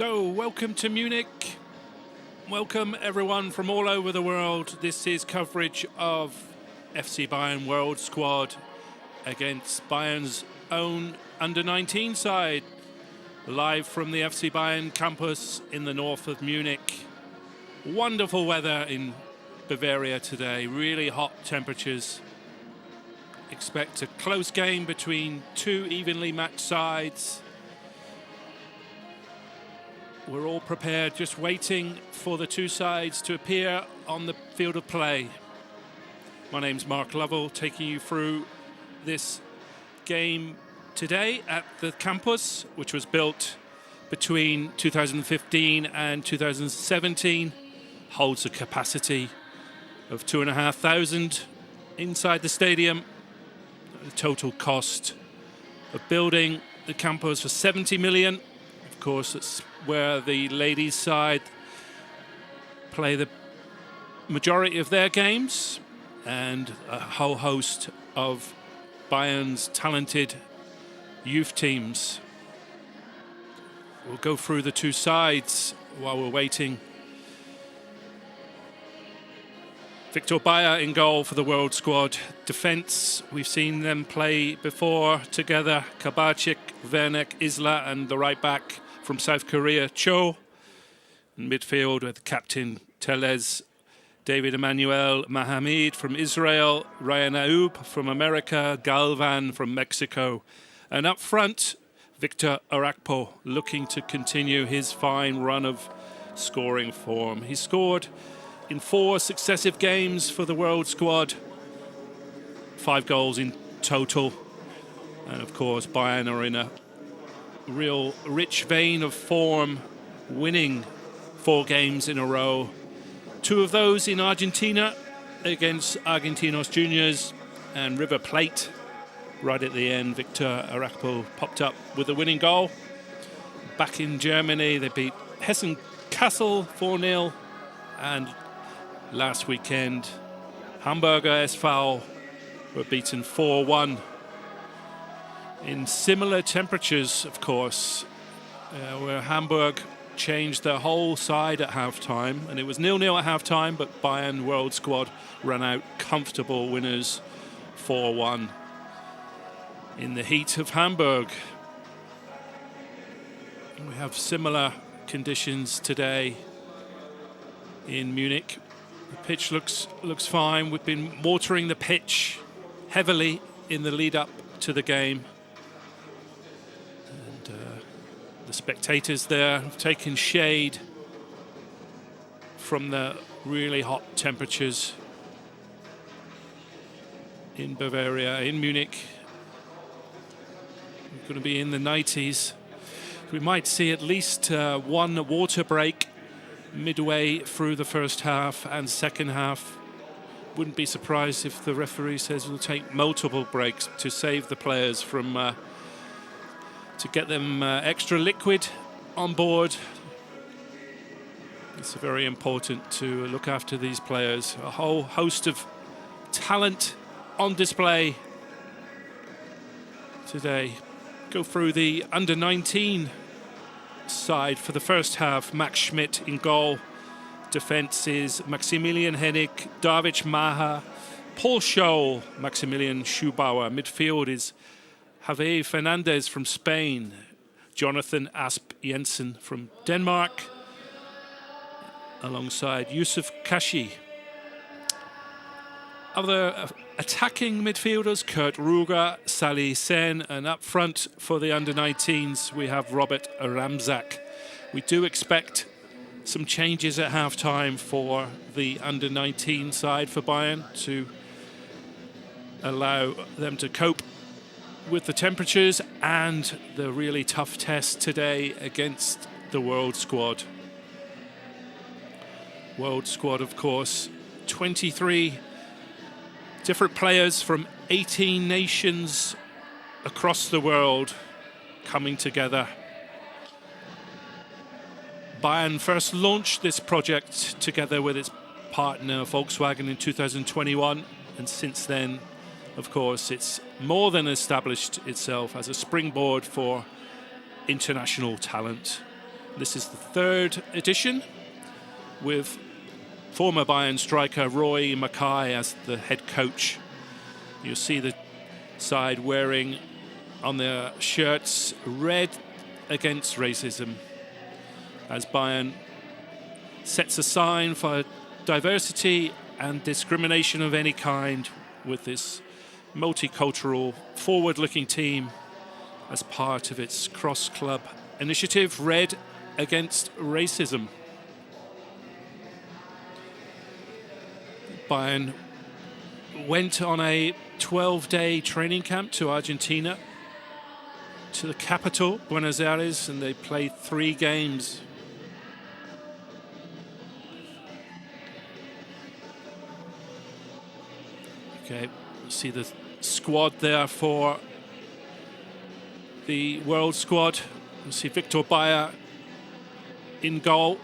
So, welcome to Munich. Welcome everyone from all over the world. This is coverage of FC Bayern World Squad against Bayern's own under-19 side, live from the FC Bayern campus in the north of Munich. Wonderful weather in Bavaria today, really hot temperatures. Expect a close game between two evenly matched sides. We're all prepared, just waiting for the two sides to appear on the field of play. My name's Mark Lovell, taking you through this game today at the campus, which was built between 2015 and 2017. Holds a capacity of 2,500 inside the stadium. The total cost of building the campus was 70 million. Of course, it's where the ladies' side play the majority of their games, and a whole host of Bayern's talented youth teams. We'll go through the two sides while we're waiting. Victor Bayer in goal for the World Squad. Defence, we've seen them play before together. Kabacik, Wernek, Isla, and the right back from South Korea, Cho. In midfield with captain Telez, David Emmanuel Mahamid from Israel, Ryan Aoub from America, Galvan from Mexico. And up front, Victor Arakpo, looking to continue his fine run of scoring form. He scored in 4 successive games for the World Squad, 5 goals in total. And of course, Bayern are in a real rich vein of form, winning 4 games in a row. 2 of those in Argentina against Argentinos Juniors and River Plate. Right at the end, Victor Arakpo popped up with a winning goal. Back in Germany, they beat Hessen Kassel 4-0. And last weekend, Hamburger SV were beaten 4-1. In similar temperatures, of course, where Hamburg changed their whole side at half-time, and it was 0-0 at half-time, but Bayern World Squad ran out comfortable winners 4-1 in the heat of Hamburg. We have similar conditions today in Munich. The pitch looks fine. We've been watering the pitch heavily in the lead-up to the game. The spectators there have taken shade from the really hot temperatures in Bavaria, in Munich. We're going to be in the 90s. We might see at least one water break midway through the first half and second half. Wouldn't be surprised if the referee says we'll take multiple breaks to save the players from to get them extra liquid on board. It's very important to look after these players. A whole host of talent on display today. Go through the under-19 side for the first half. Max Schmidt in goal. Defense is Maximilian Hennig, David Maher, Paul Scholl, Maximilian Schubauer. Midfield is Javier Fernandez from Spain, Jonathan Asp Jensen from Denmark, alongside Yusuf Kashi. Other attacking midfielders, Kurt Ruger, Salih Sen, and up front for the under-19s, we have Robert Ramzak. We do expect some changes at half-time for the under-19 side for Bayern to allow them to cope with the temperatures and the really tough test today against the World Squad. World Squad, of course, 23 different players from 18 nations across the world coming together. Bayern first launched this project together with its partner Volkswagen in 2021, and since then, of course, it's more than established itself as a springboard for international talent. This is the third edition, with former Bayern striker Roy Mackay as the head coach. You'll see the side wearing on their shirts red against racism, as Bayern sets a sign for diversity and discrimination of any kind with this multicultural, forward-looking team as part of its cross-club initiative, Red Against Racism. Bayern went on a 12-day training camp to Argentina, to the capital, Buenos Aires, and they played 3 games. Okay, see the squad there for the World Squad. You see Victor Bayer in goal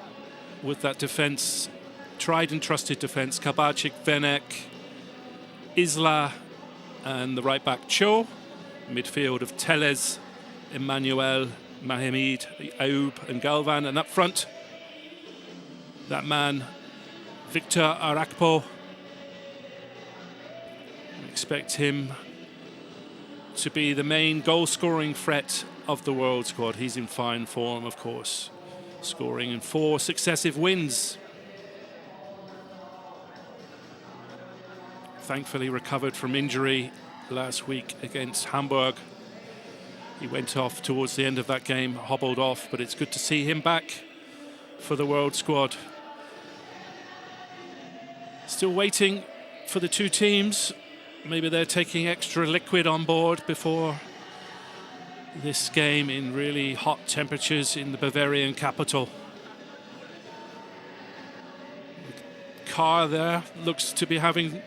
with that defence, tried and trusted defence. Kabacik, Venek, Isla, and the right back Cho. Midfield of Teles, Emmanuel, Mahmoud, Ayoub, and Galvan. And up front, that man, Victor Arakpo. Expect him to be the main goal-scoring threat of the World Squad. He's in fine form, of course, scoring in 4 successive wins. Thankfully recovered from injury last week against Hamburg. He went off towards the end of that game, hobbled off, but it's good to see him back for the World Squad. Still waiting for the 2 teams. Maybe they're taking extra liquid on board before this game in really hot temperatures in the Bavarian capital. The car there looks to be having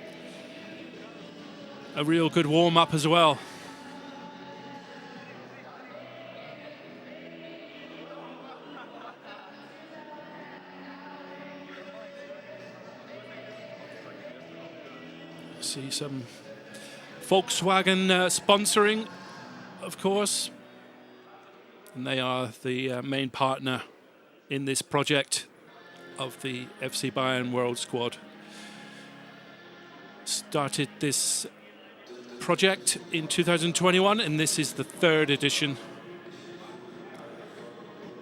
a real good warm-up as well. See some Volkswagen sponsoring, of course, and they are the main partner in this project of the FC Bayern World Squad. Started this project in 2021, and this is the 3rd edition.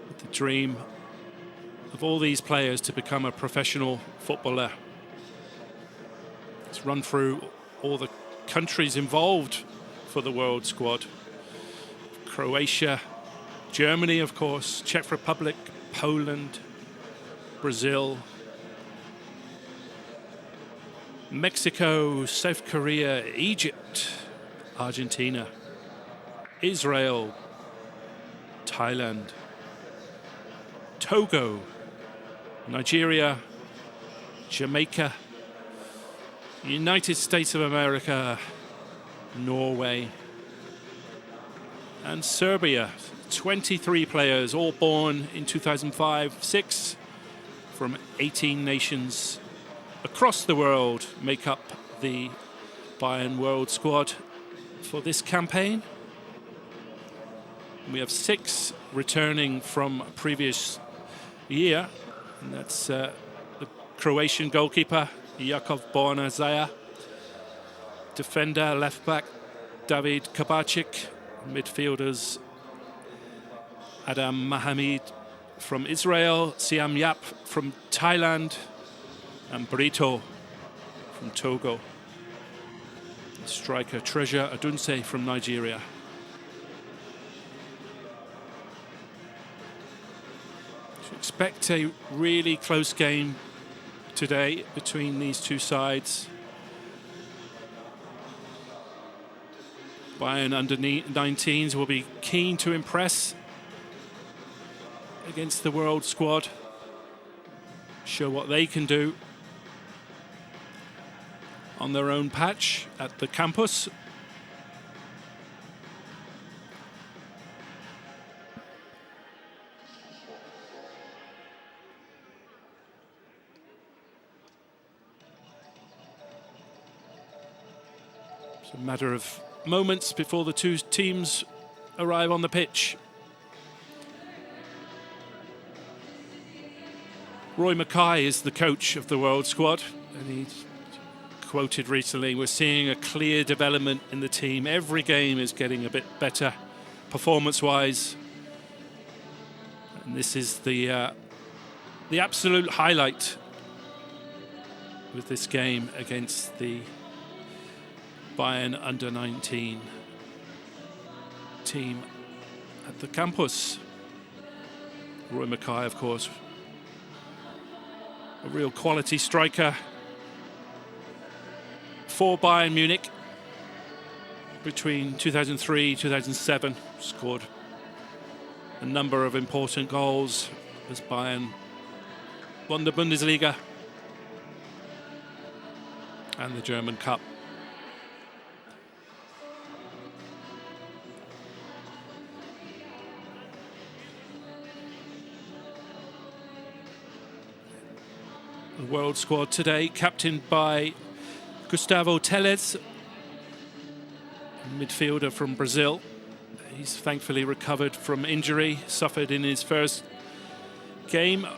With the dream of all these players to become a professional footballer. Let's run through all the countries involved for the World Squad. Croatia, Germany, of course, Czech Republic, Poland, Brazil, Mexico, South Korea, Egypt, Argentina, Israel, Thailand, Togo, Nigeria, Jamaica, United States of America, Norway, and Serbia. 23 players, all born in 2005-06, from 18 nations across the world, make up the Bayern World Squad for this campaign. We have 6 returning from a previous year, and that's the Croatian goalkeeper Jakov Borna-Zaja, defender left back David Kabacik, midfielders Adam Mahmoud from Israel, Siam Yap from Thailand, and Brito from Togo. Striker Treasure Adunse from Nigeria. Expect a really close game today between these 2 sides. Bayern under 19s will be keen to impress against the World Squad, show what they can do on their own patch at the campus. It's a matter of moments before the 2 teams arrive on the pitch. Roy Mackay is the coach of the World Squad, and he's quoted recently, "We're seeing a clear development in the team. Every game is getting a bit better performance-wise." And this is the absolute highlight with this game against the Bayern under-19 team at the campus. Roy Mackay, of course, a real quality striker for Bayern Munich between 2003 and 2007. Scored a number of important goals as Bayern won the Bundesliga and the German Cup. The World Squad today, captained by Gustavo Telles, midfielder from Brazil. He's thankfully recovered from injury suffered in his first game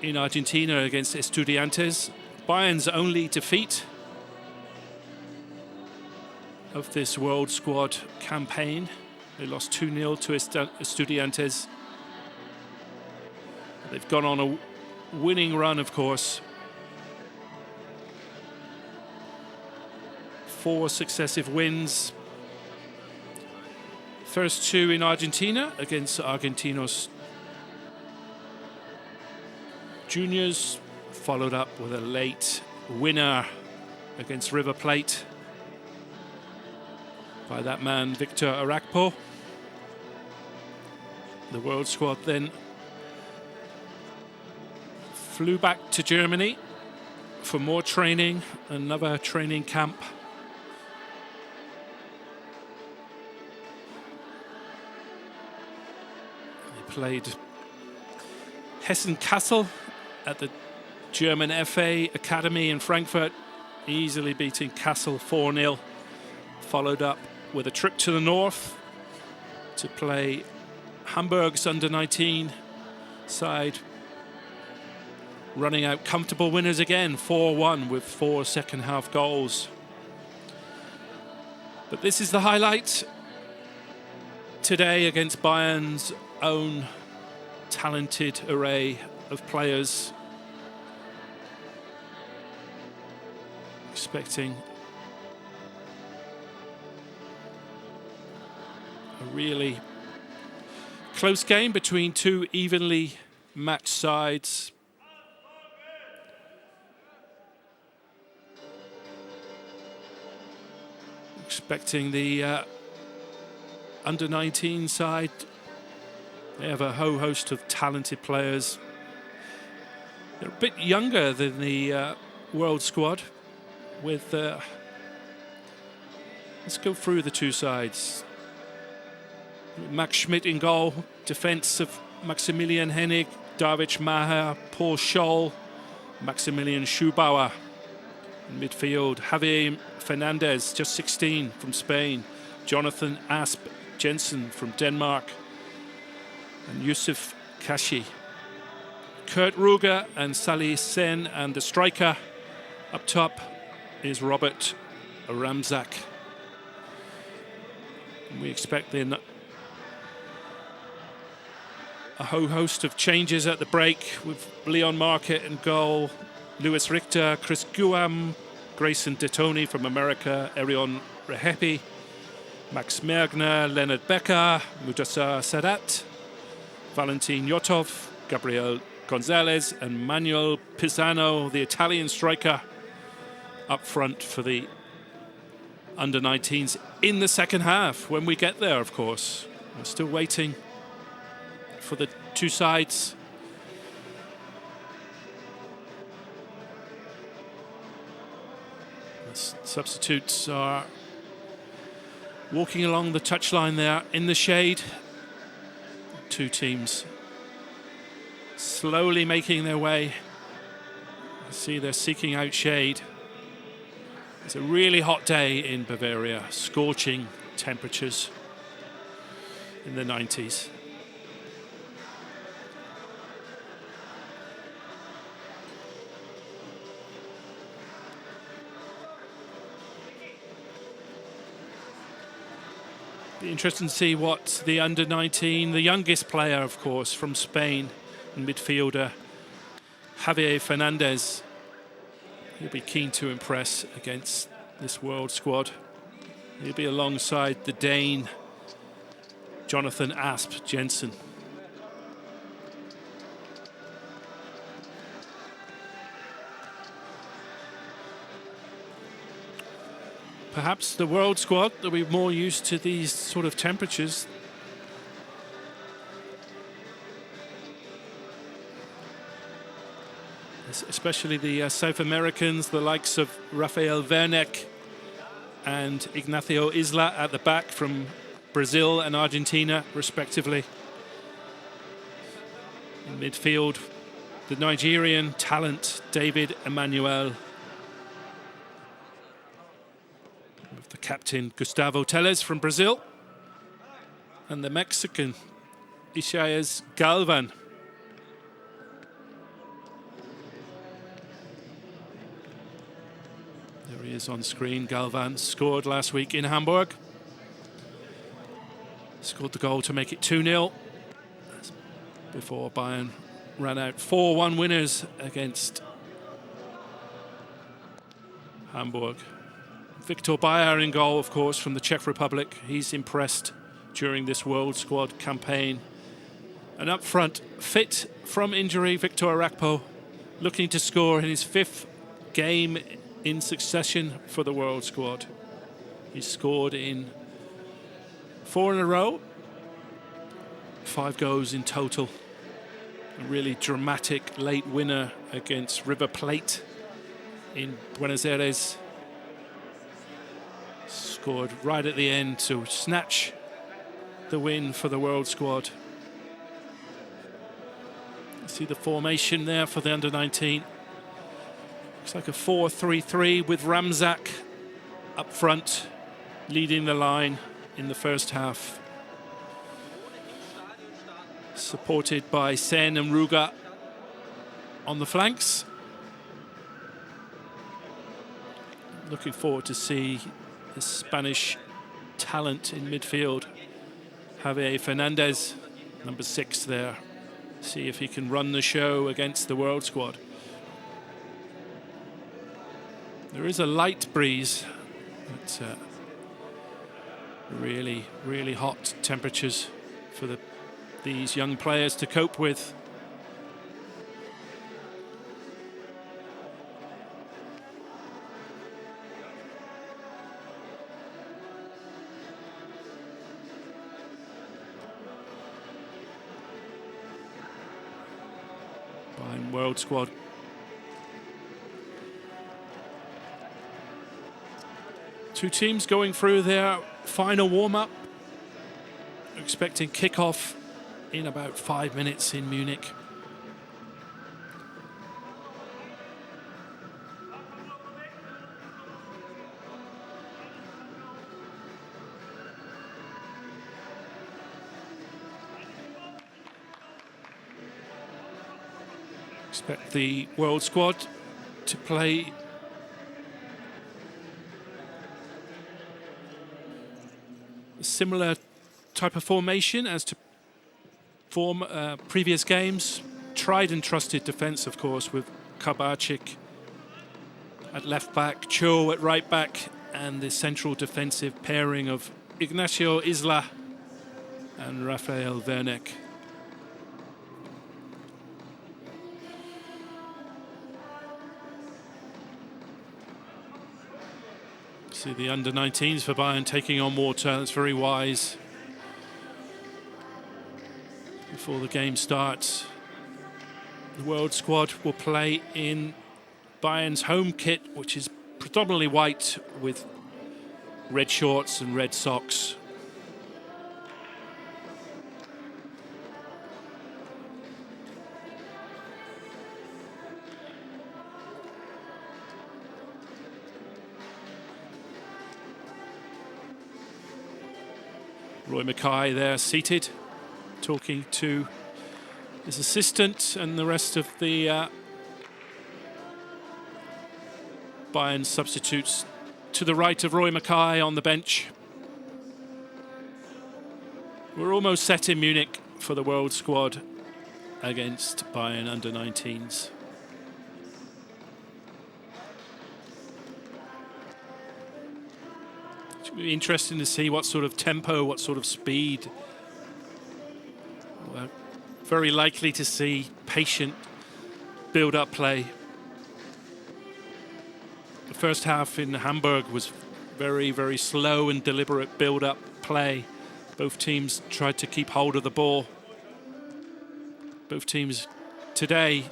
in Argentina against Estudiantes. Bayern's only defeat of this World Squad campaign. They lost 2-0 to Estudiantes. They've gone on a winning run, of course. 4 successive wins. First 2 in Argentina against Argentinos Juniors, followed up with a late winner against River Plate by that man Victor Arakpo. The World Squad then flew back to Germany for more training, another training camp. They played Hessen Kassel at the German FA Academy in Frankfurt, easily beating Kassel 4-0. Followed up with a trip to the north to play Hamburg's under-19 side, running out comfortable winners again, 4-1 with 4 second-half goals. But this is the highlight today against Bayern's own talented array of players. Expecting a really close game between 2 evenly matched sides. Expecting the under-19 side. They have a whole host of talented players. They're a bit younger than the World Squad. With let's go through the 2 sides. Max Schmidt in goal, defense of Maximilian Hennig, David Maher, Paul Scholl, Maximilian Schubauer. In midfield, Javier Fernandez, just 16, from Spain, Jonathan Asp Jensen from Denmark, and Yusuf Kashi. Kurt Ruger and Salih Sen, and the striker up top is Robert Ramzak. And we expect then a whole host of changes at the break, with Leon Market in goal, Louis Richter, Chris Guam, Grayson Detoni from America, Erion Rehepi, Max Mergner, Leonard Becker, Mudassar Sadat, Valentin Yotov, Gabriel Gonzalez, and Manuel Pisano, the Italian striker, up front for the under-19s in the second half, when we get there, of course. We're still waiting for the 2 sides. The substitutes are walking along the touchline there in the shade. 2 teams slowly making their way. I see they're seeking out shade. It's a really hot day in Bavaria, scorching temperatures in the 90s. Be interesting to see what the under-19, the youngest player, of course, from Spain, midfielder Javier Fernandez. He'll be keen to impress against this world squad. He'll be alongside the Dane Jonathan Asp Jensen. Perhaps the world squad will be more used to these sort of temperatures. Especially the South Americans, the likes of Rafael Werneck and Ignacio Isla at the back from Brazil and Argentina, respectively. In midfield, the Nigerian talent, David Emmanuel. With the captain, Gustavo Teles from Brazil. And the Mexican, Isaias Galvan. There he is on screen. Galvan scored last week in Hamburg. Scored the goal to make it 2-0 before Bayern ran out. 4-1 winners against Hamburg. Victor Bayer in goal, of course, from the Czech Republic. He's impressed during this World Squad campaign. And up front, fit from injury, Victor Arakpo, looking to score in his 5th game in succession for the World Squad. He's scored in 4 in a row, 5 goals in total. A really dramatic late winner against River Plate in Buenos Aires. Scored right at the end to snatch the win for the World Squad. You see the formation there for the under-19. Looks like a 4-3-3 with Ramzak up front, leading the line in the first half. Supported by Sen and Ruga on the flanks. Looking forward to see the Spanish talent in midfield. Javier Fernandez, number 6 there. See if he can run the show against the World Squad. There is a light breeze. It's really, really hot temperatures for these young players to cope with. Bayern World Squad. Two teams going through their final warm-up. Expecting kick-off in about 5 minutes in Munich. Expect the World Squad to play a similar type of formation as to form previous games. Tried and trusted defence, of course, with Kabarczyk at left back, Cho at right back, and the central defensive pairing of Ignacio Isla and Rafael Werneck. See the under-19s for Bayern taking on water. That's very wise. Before the game starts, the World Squad will play in Bayern's home kit, which is predominantly white with red shorts and red socks. Roy Mackay there seated, talking to his assistant and the rest of the Bayern substitutes. To the right of Roy Mackay on the bench, We're almost set in Munich for the World Squad against Bayern under-19s. It's going to be interesting to see what sort of tempo, what sort of speed. We're very likely to see patient build-up play. The first half in Hamburg was very, very slow and deliberate build-up play. Both teams tried to keep hold of the ball. Both teams today,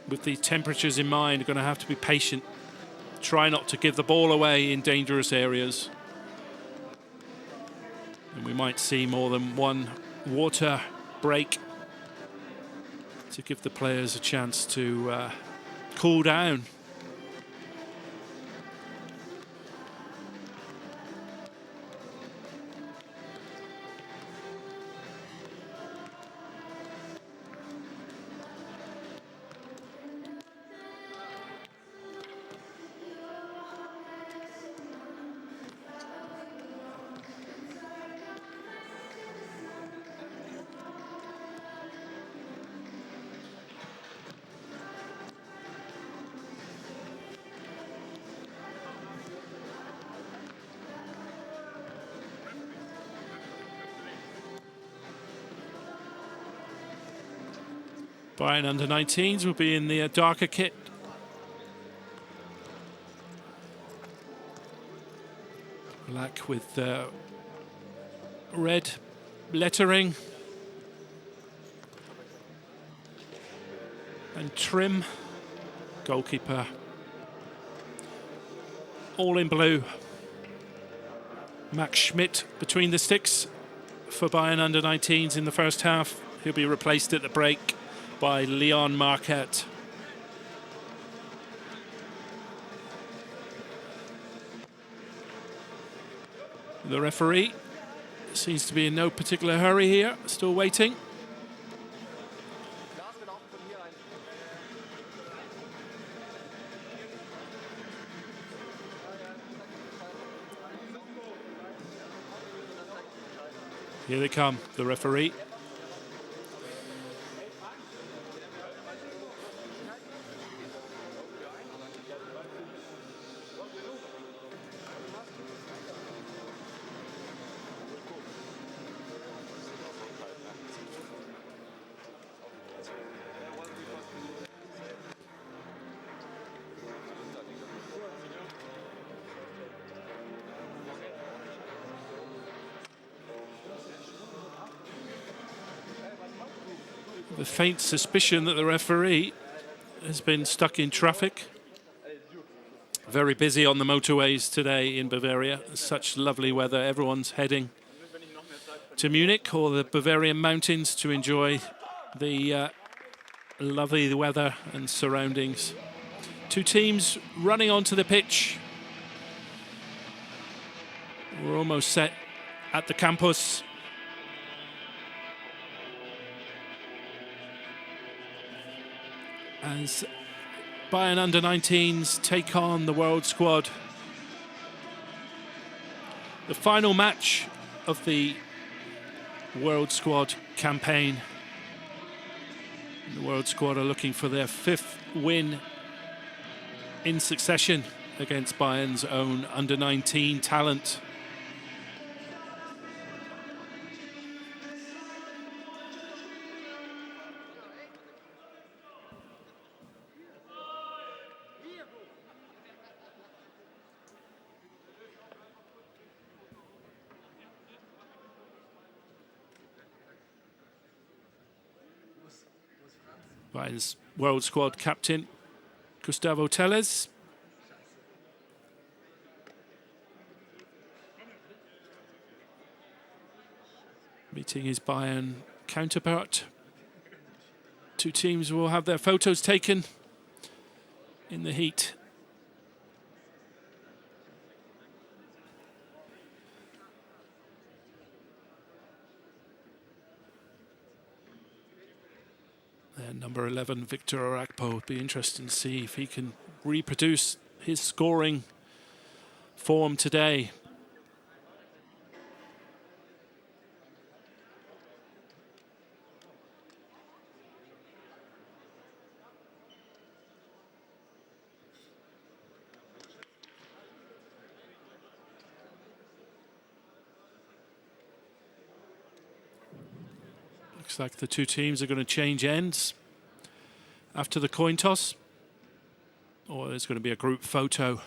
with the temperatures in mind, are going to have to be patient. Try not to give the ball away in dangerous areas. And we might see more than one water break to give the players a chance to cool down. Bayern under-19s will be in the darker kit. Black with red lettering and trim. Goalkeeper all in blue. Max Schmidt between the sticks for Bayern under-19s in the first half. He'll be replaced at the break by Leon Marquette. The referee seems to be in no particular hurry here, still waiting. Here they come, the referee. The faint suspicion that the referee has been stuck in traffic. Very busy on the motorways today in Bavaria. Such lovely weather. Everyone's heading to Munich or the Bavarian mountains to enjoy the lovely weather and surroundings. Two teams running onto the pitch. We're almost set at the campus. As Bayern under-19s take on the World Squad. The final match of the World Squad campaign. The World Squad are looking for their 5th win in succession against Bayern's own under-19 talent. Bayern's World Squad captain, Gustavo Telles. Meeting his Bayern counterpart. Two teams will have their photos taken in the heat. And number 11, Victor Orakpo, would be interesting to see if he can reproduce his scoring form today. Looks like the two teams are going to change ends after the coin toss. Or there's going to be a group photo.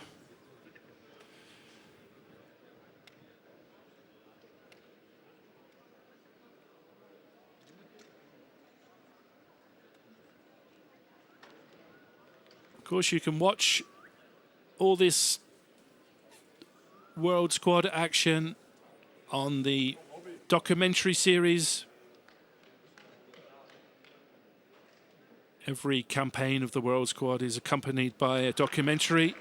Of course, you can watch all this World Squad action on the documentary series. Every campaign of the World Squad is accompanied by a documentary.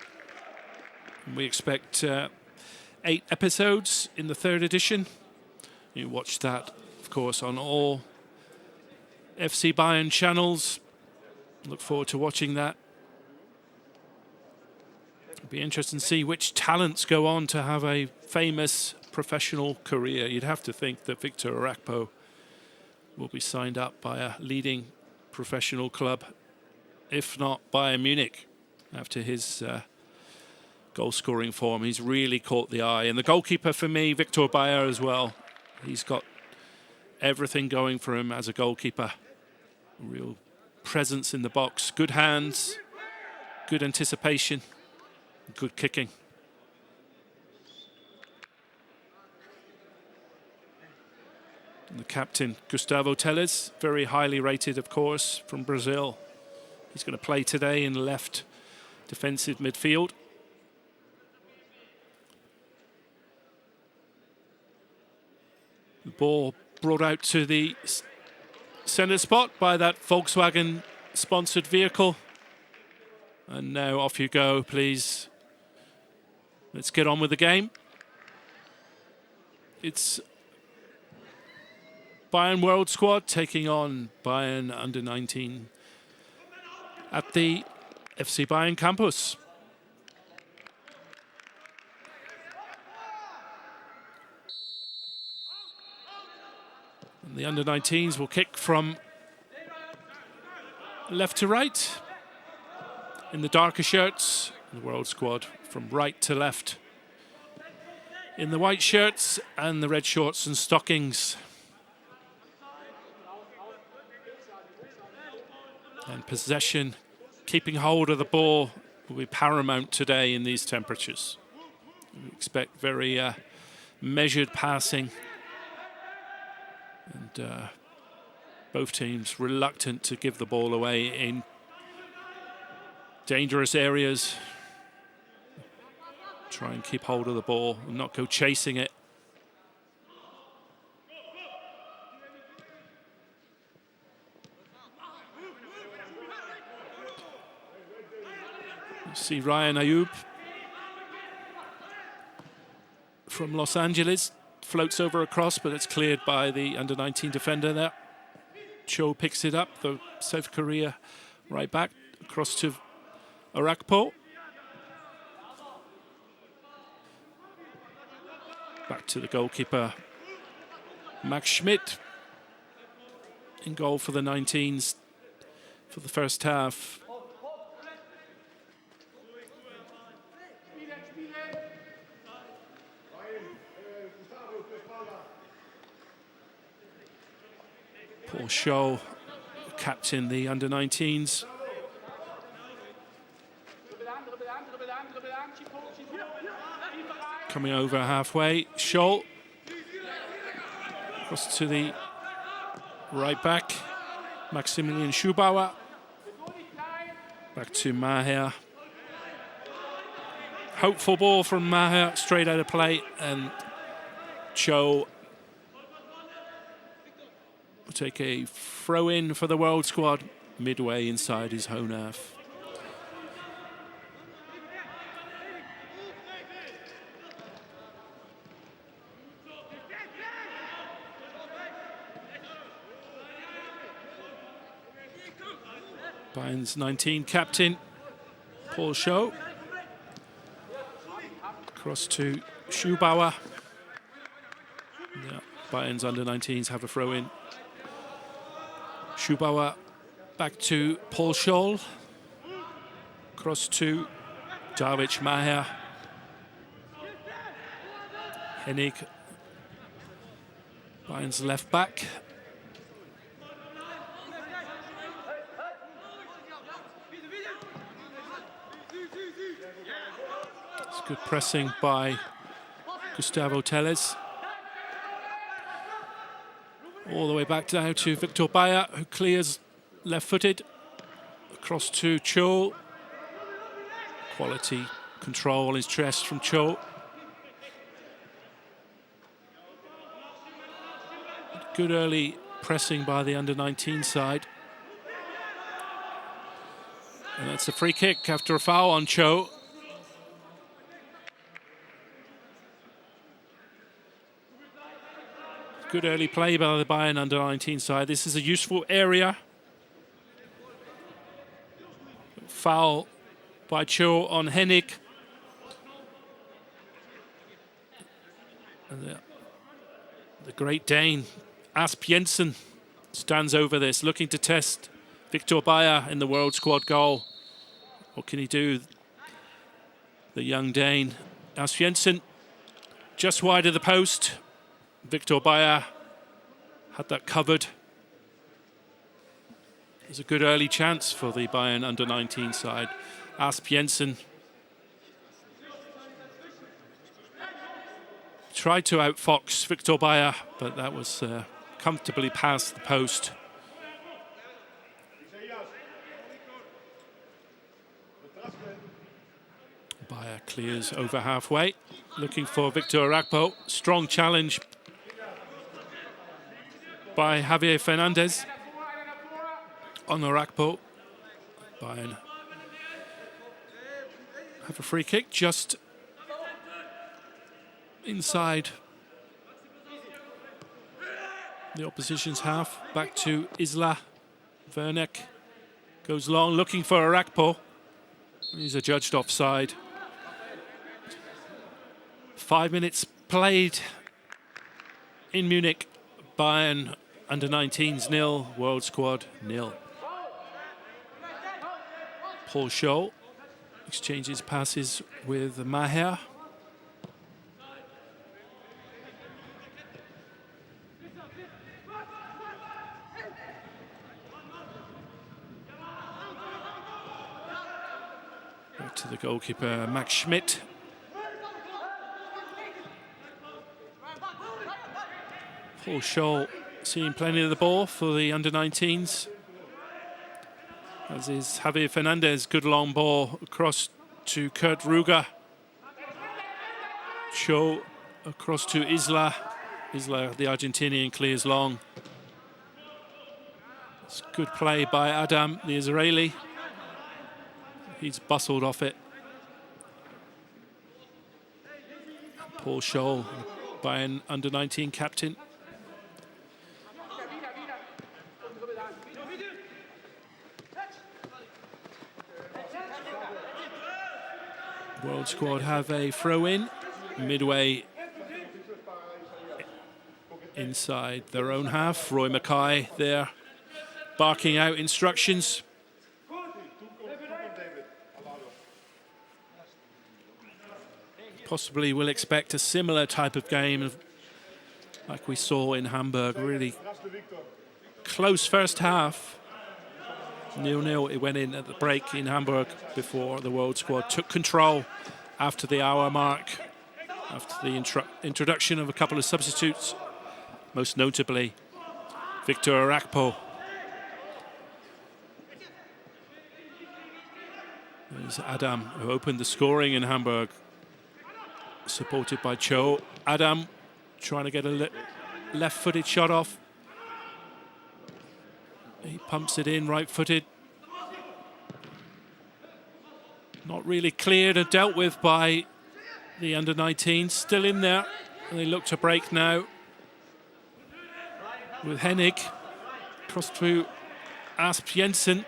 And we expect 8 episodes in the 3rd edition. You watch that, of course, on all FC Bayern channels. Look forward to watching that. It'll be interesting to see which talents go on to have a famous professional career. You'd have to think that Victor Orakpo will be signed up by a leading professional club, if not Bayern Munich, after his goal-scoring form. He's really caught the eye. And the goalkeeper for me, Victor Bayer as well. He's got everything going for him as a goalkeeper. Real presence in the box, good hands, good anticipation, good kicking. And the captain, Gustavo Telles, very highly rated, of course, from Brazil. He's going to play today in left defensive midfield. The ball brought out to the centre spot by that Volkswagen-sponsored vehicle. And now off you go, please. Let's get on with the game. It's Bayern World Squad taking on Bayern under-19 at the FC Bayern campus. And the under-19s will kick from left to right. In the darker shirts, the World Squad from right to left. In the white shirts and the red shorts and stockings. And possession, keeping hold of the ball, will be paramount today in these temperatures. We expect very measured passing. And both teams reluctant to give the ball away in dangerous areas. Try and keep hold of the ball and not go chasing it. You see Ryan Ayoub from Los Angeles floats over across, but it's cleared by the under-19 defender there. Cho picks it up, the South Korea right back, across to Orakpo. Back to the goalkeeper, Max Schmidt, in goal for the 19s for the first half. Paul Scholl, captain the under-19s. Coming over halfway, Scholl. Across to the right back, Maximilian Schubauer. Back to Maher. Hopeful ball from Maher, straight out of play, and Cho will take a throw-in for the World Squad midway inside his own half. Bayern's 19 captain, Paul Scholl. Across to Schubauer. Yeah, Bayern's under-19s have a throw-in. Schubauer back to Paul Scholl. Cross to David Maher. Hennig, Bayern's left back. Good pressing by Gustavo Telles. All the way back now to Victor Bayer, who clears left-footed. Across to Cho. Quality control is chest from Cho. Good early pressing by the under-19 side. And that's a free kick after a foul on Cho. Good early play by the Bayern under-19 side. This is a useful area. Foul by Cho on Hennig. And the great Dane, Asp Jensen, stands over this, looking to test Victor Bayer in the World Squad goal. What can he do? The young Dane, Asp Jensen, just wide of the post. Victor Bayer had that covered. There's a good early chance for the Bayern under-19 side. Asp Jensen tried to outfox Victor Bayer, but that was comfortably past the post. Bayer clears over halfway, looking for Victor Arakpo. Strong challenge by Javier Fernandez on Arakpo. Bayern have a free kick just inside the opposition's half. Back to Isla. Werneck goes long, looking for Arakpo. He's adjudged offside. 5 minutes played in Munich. Bayern under-19s 0, World Squad 0. Paul Scholl exchanges passes with Maher. Back to the goalkeeper, Max Schmidt. Paul Scholl seeing plenty of the ball for the under-19s. As is Javier Fernandez, good long ball across to Kurt Ruger. Cho across to Isla. Isla, the Argentinian, clears long. It's good play by Adam, the Israeli. He's bustled off it. Paul Scholl, Bayern under-19 captain. World Squad have a throw-in midway inside their own half. Roy Mackay there barking out instructions. Possibly we'll expect a similar type of game like we saw in Hamburg. Really close first half. 0-0 it went in at the break in Hamburg before the World Squad took control after the hour mark, after the introduction of a couple of substitutes, most notably Victor Arakpo. There's Adam, who opened the scoring in Hamburg, supported by Cho. Adam trying to get a left-footed shot off. He pumps it in right-footed. Not really cleared or dealt with by the under-19. Still in there. And they look to break now with Hennig. Cross to Asp Jensen.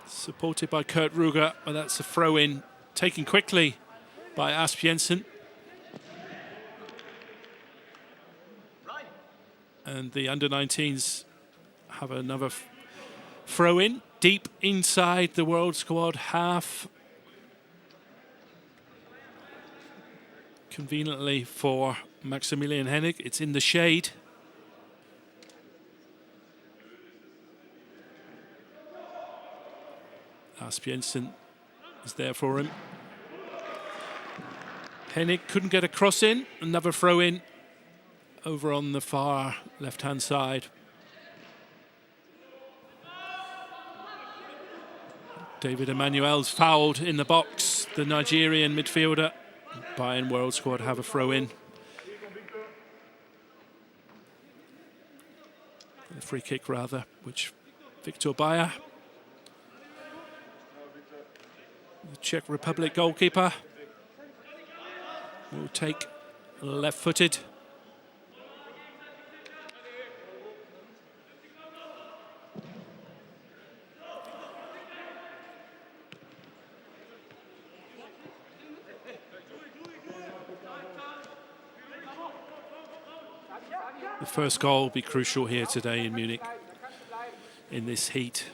Supported by Kurt Ruger, but that's a throw-in taken quickly by Asp Jensen. And the under-19s have another throw-in deep inside the World Squad half. Conveniently for Maximilian Hennig, it's in the shade. Asp Jensen is there for him. Hennig couldn't get a cross in. Another throw in over on the far left-hand side. David Emmanuel's fouled in the box, the Nigerian midfielder. Bayern World Squad have a throw in. A free kick rather, which Victor Bayer, the Czech Republic goalkeeper, will take left-footed. The first goal will be crucial here today in Munich, in this heat.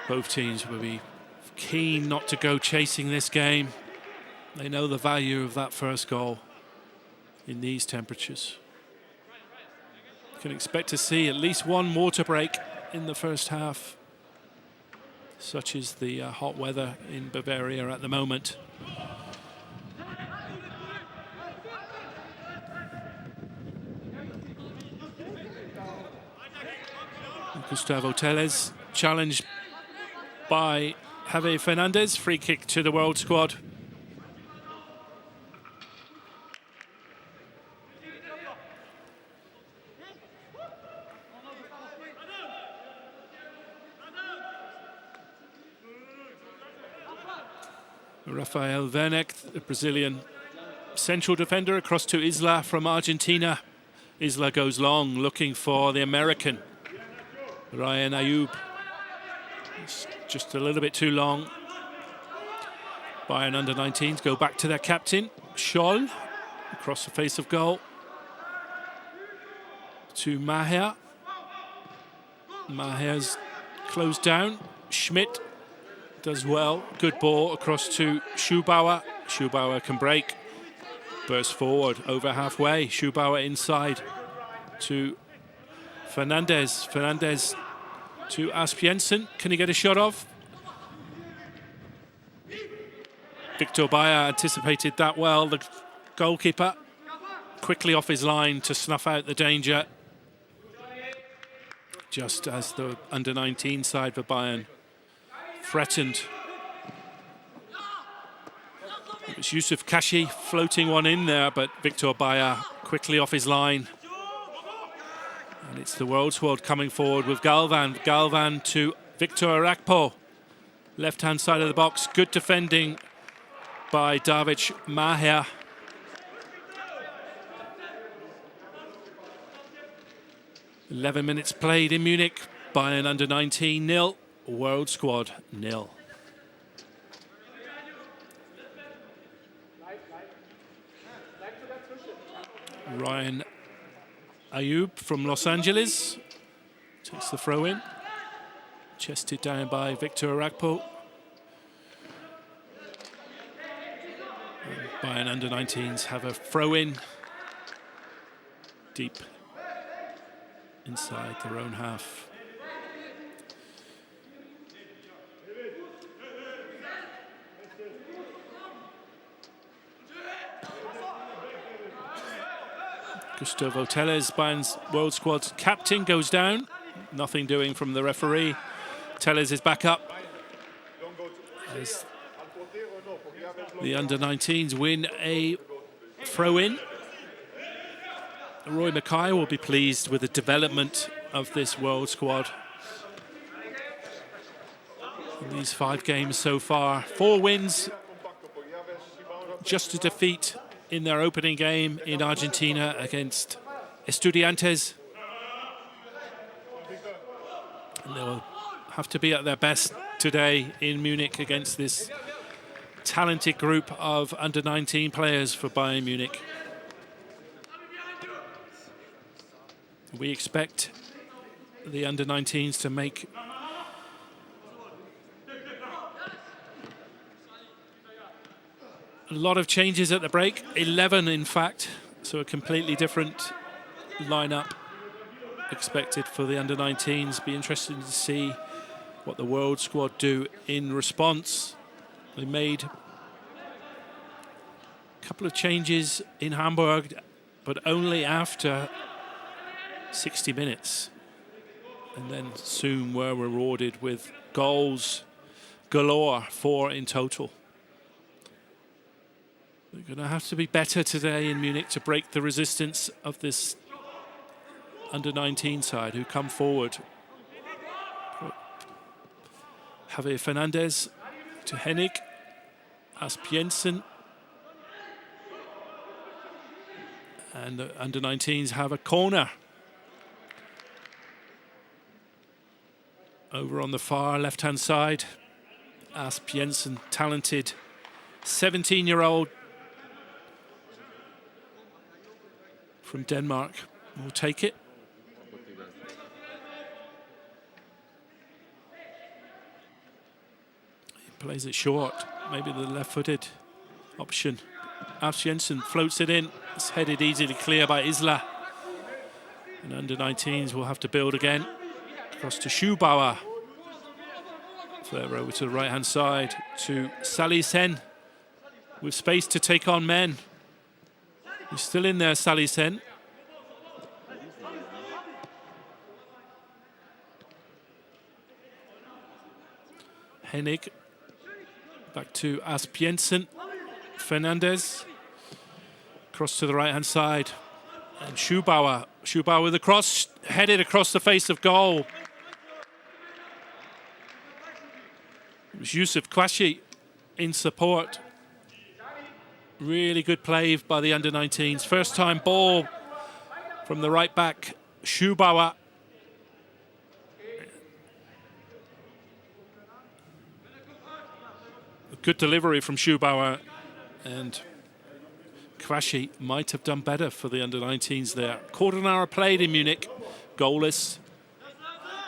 Both teams will be keen not to go chasing this game. They know the value of that first goal in these temperatures. You can expect to see at least one water break in the first half, such is the hot weather in Bavaria at the moment. Gustavo Tellez challenged by Javier Fernandez. Free kick to the World Squad. Rafael Werneck, the Brazilian central defender, across to Isla from Argentina. Isla goes long, looking for the American. Ryan Ayoub. It's just a little bit too long. Bayern under-19s go back to their captain, Scholl, across the face of goal. To Maher. Maher's closed down. Schmidt does well. Good ball across to Schubauer. Schubauer can break. Burst forward over halfway. Schubauer inside to Fernandez. Fernandez to Aspiensen. Can he get a shot off? Victor Bayer anticipated that well. The goalkeeper quickly off his line to snuff out the danger. Just as the under-19 side for Bayern threatened. It was Yusuf Kashi floating one in there, but Victor Bayer quickly off his line. And it's the World Squad coming forward with Galvan. Galvan to Victor Arakpo. Left-hand side of the box. Good defending by David Maher. "11 minutes played in Munich. Bayern under-19 0. World Squad 0. Ryan Ayoub from Los Angeles takes the throw in. Chested down by Victor Arakpo. Bayern under-19s have a throw in deep inside their own half. Gustavo Tellez, Bayern's World Squad's captain, goes down. Nothing doing from the referee. Tellez is back up. As the under-19s win a throw-in. Roy Mackay will be pleased with the development of this World Squad. In these 5 games so far, 4 wins, just a defeat in their opening game in Argentina against Estudiantes. And they'll have to be at their best today in Munich against this talented group of under-19 players for Bayern Munich. We expect the under-19s to make a lot of changes at the break, 11 in fact, so a completely different lineup expected for the under-19s. Be interesting to see what the World Squad do in response. They made a couple of changes in Hamburg, but only after 60 minutes. And then soon were rewarded with goals galore, 4 in total. They're going to have to be better today in Munich to break the resistance of this under-19 side who come forward. Javier Fernandez to Hennig, Aspiensen. And the under-19s have a corner. Over on the far left-hand side, Aspiensen, talented 17-year-old from Denmark, will take it. He plays it short, maybe the left-footed option. Aspiensen floats it in. It's headed easily clear by Isla. And under-19s will have to build again. Across to Schubauer. Further over to the right-hand side to Salisen. With space to take on men. He's still in there, Salisen. Hennig. Back to Aspiensen. Fernandez. Cross to the right-hand side. And Schubauer. Schubauer with a cross. Headed across the face of goal. It was Yusuf Kwashi in support. Really good play by the under-19s. First time ball from the right back, Schubauer. A good delivery from Schubauer, and Kwashi might have done better for the under-19s there. Quarter of an hour played in Munich, goalless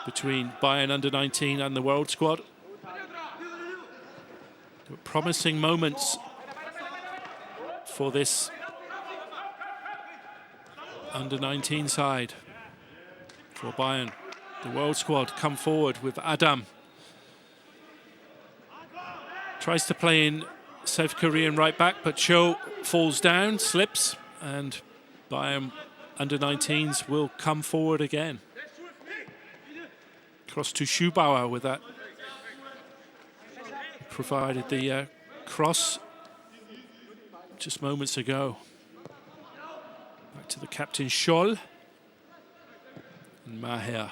between Bayern under-19 and the World Squad. There were promising moments for this under-19 side for Bayern. The World Squad come forward with Adam. Tries to play in South Korean right back, but Cho falls down, slips, and Bayern under-19s will come forward again. Cross to Schubauer with that. Provided the cross just moments ago. Back to the captain, Scholl. And Maher.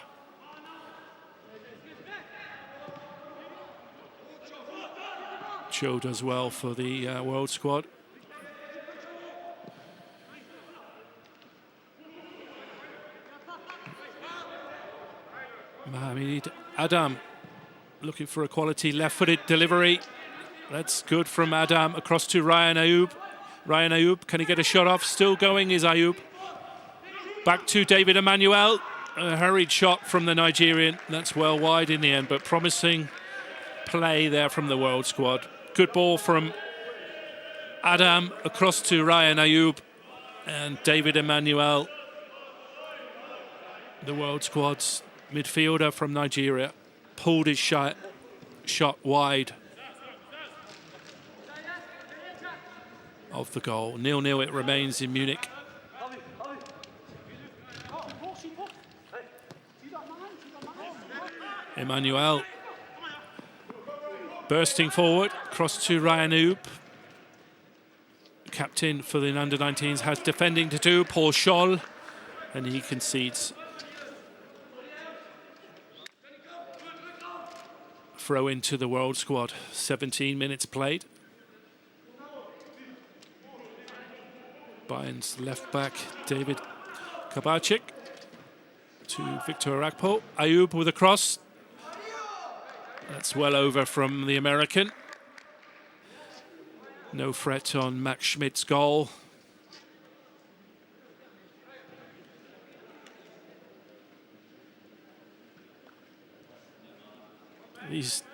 Cho does well for the World Squad. Mohamed Adam looking for a quality left-footed delivery. That's good from Adam across to Ryan Ayoub. Ryan Ayoub, can he get a shot off? Still going is Ayoub. Back to David Emmanuel. A hurried shot from the Nigerian. That's well wide in the end, but promising play there from the World Squad. Good ball from Adam across to Ryan Ayoub and David Emmanuel, the World Squad's midfielder from Nigeria, pulled his shot wide of the goal. 0-0 it remains in Munich. Emmanuel bursting forward, cross to Ryan Ayoub. Captain for the under-19s has defending to do, Paul Scholl, and he concedes. Throw into the World Squad, 17 minutes played. Bayern's left back, David Kabacik, to Victor Rakpo. Ayoub with a cross. That's well over from the American. No threat on Max Schmidt's goal.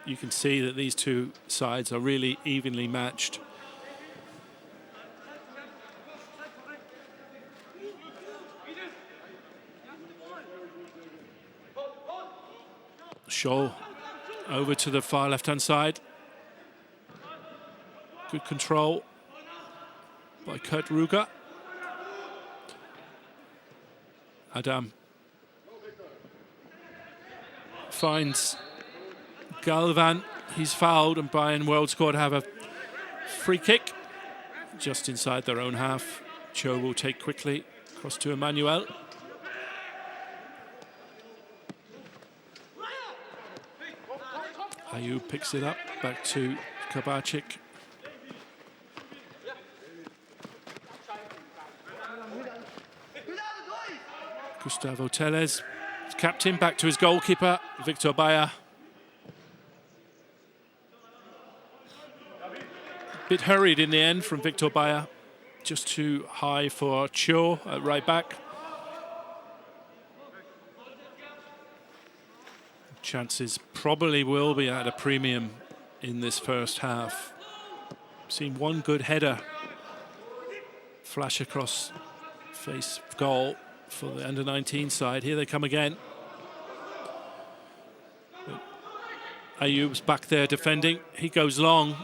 You can see that these two sides are really evenly matched. Scholl Over to the far left-hand side. Good control by Kurt Ruger. Adam finds Galvan. He's fouled, and Bayern World Squad have a free kick just inside their own half. Cho will take quickly across to Emmanuel. Ayub picks it up, back to Kabacic. Gustavo Tellez, captain, back to his goalkeeper, Victor Bayer. Bit hurried in the end from Victor Bayer, just too high for Cho at right back. Chances probably will be at a premium in this first half. Seen one good header flash across face goal for the under-19 side. Here they come again. Ayub's back there defending. He goes long.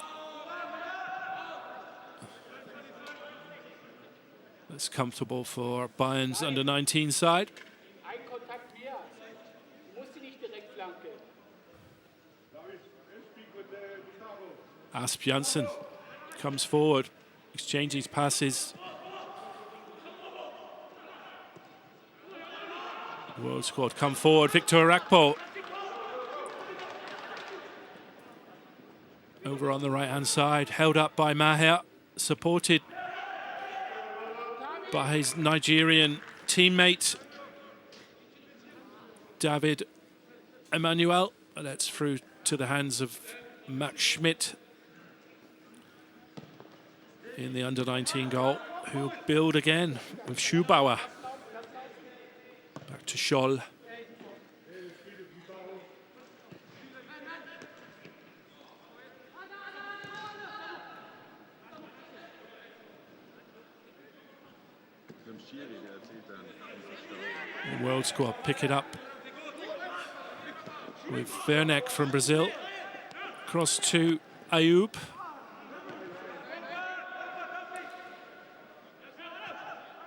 That's comfortable for Bayern's under-19 side. Asp Janssen comes forward, exchanges passes. World Squad come forward. Victor Arakpo over on the right-hand side, held up by Maher, supported by his Nigerian teammate David Emmanuel. That's through to the hands of Max Schmidt in the under-19 goal, who'll build again with Schubauer. Back to Scholl. The World Squad pick it up with Werneck from Brazil. Cross to Ayub.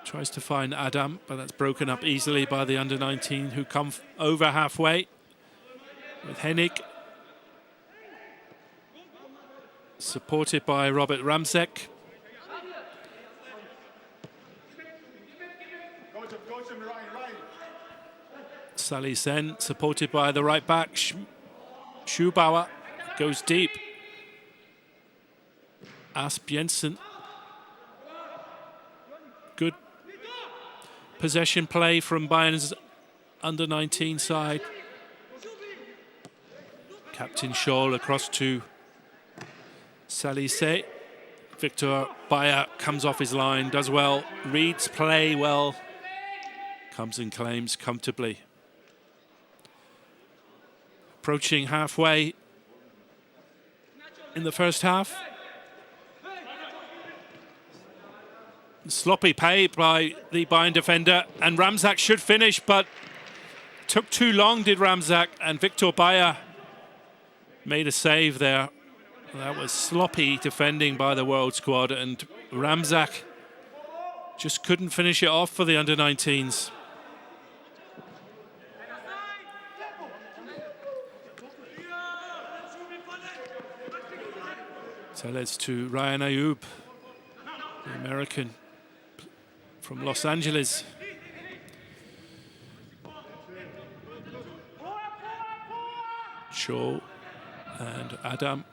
Tries to find Adam, but that's broken up easily by the under-19 who come over halfway with Hennig. Supported by Robert Ramsek. Salih Sen, supported by the right back. Schubauer goes deep. Asp Jensen. Good possession play from Bayern's under-19 side. Captain Scholl across to Salise. Victor Bayer comes off his line, does well, reads play well, comes and claims comfortably. Approaching halfway in the first half. Sloppy play by the Bayern defender, and Ramzak should finish, but took too long, did Ramzak, and Victor Bayer made a save there. That was sloppy defending by the World Squad, and Ramzak just couldn't finish it off for the under-19s. Tellez to Ryan Ayub, the American from Los Angeles. Shaw and Adam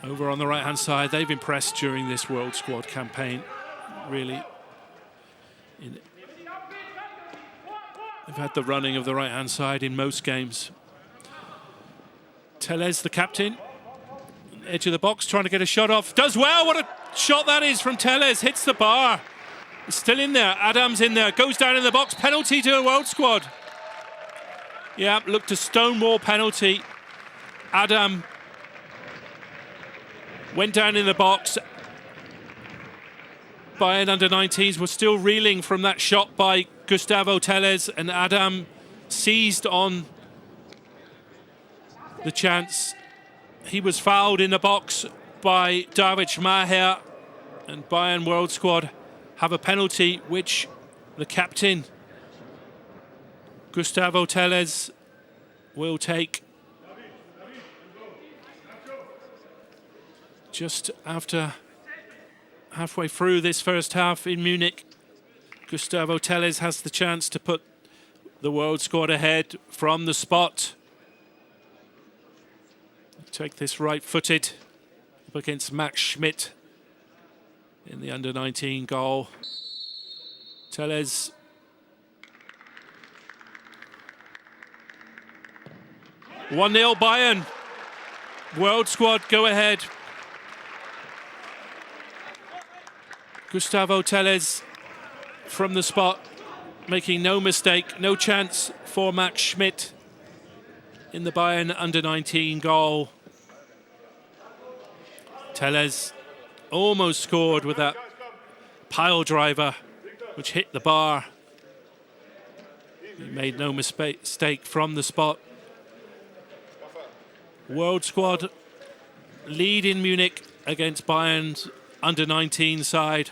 over on the right-hand side. They've impressed during this World Squad campaign, really. They've had the running of the right-hand side in most games. Tellez, the captain, edge of the box, trying to get a shot off. Does well. What a shot that is from Tellez. Hits the bar. It's still in there. Adam's in there. Goes down in the box. Penalty to the World Squad. Yeah, looked a stonewall penalty. Adam went down in the box. Bayern under-19s were still reeling from that shot by Gustavo Tellez, and Adam seized on the chance. He was fouled in the box by David Maher, and Bayern World Squad have a penalty which the captain, Gustavo Tellez, will take. Just after halfway through this first half in Munich, Gustavo Tellez has the chance to put the World Squad ahead from the spot. Take this right-footed up against Max Schmidt in the under-19 goal. Tellez. 1-0 Bayern. World Squad go ahead. Gustavo Tellez from the spot, making no mistake, no chance for Max Schmidt in the Bayern under-19 goal. Tellez almost scored with that pile driver which hit the bar. He made no mistake from the spot. World Squad lead in Munich against Bayern's under-19 side.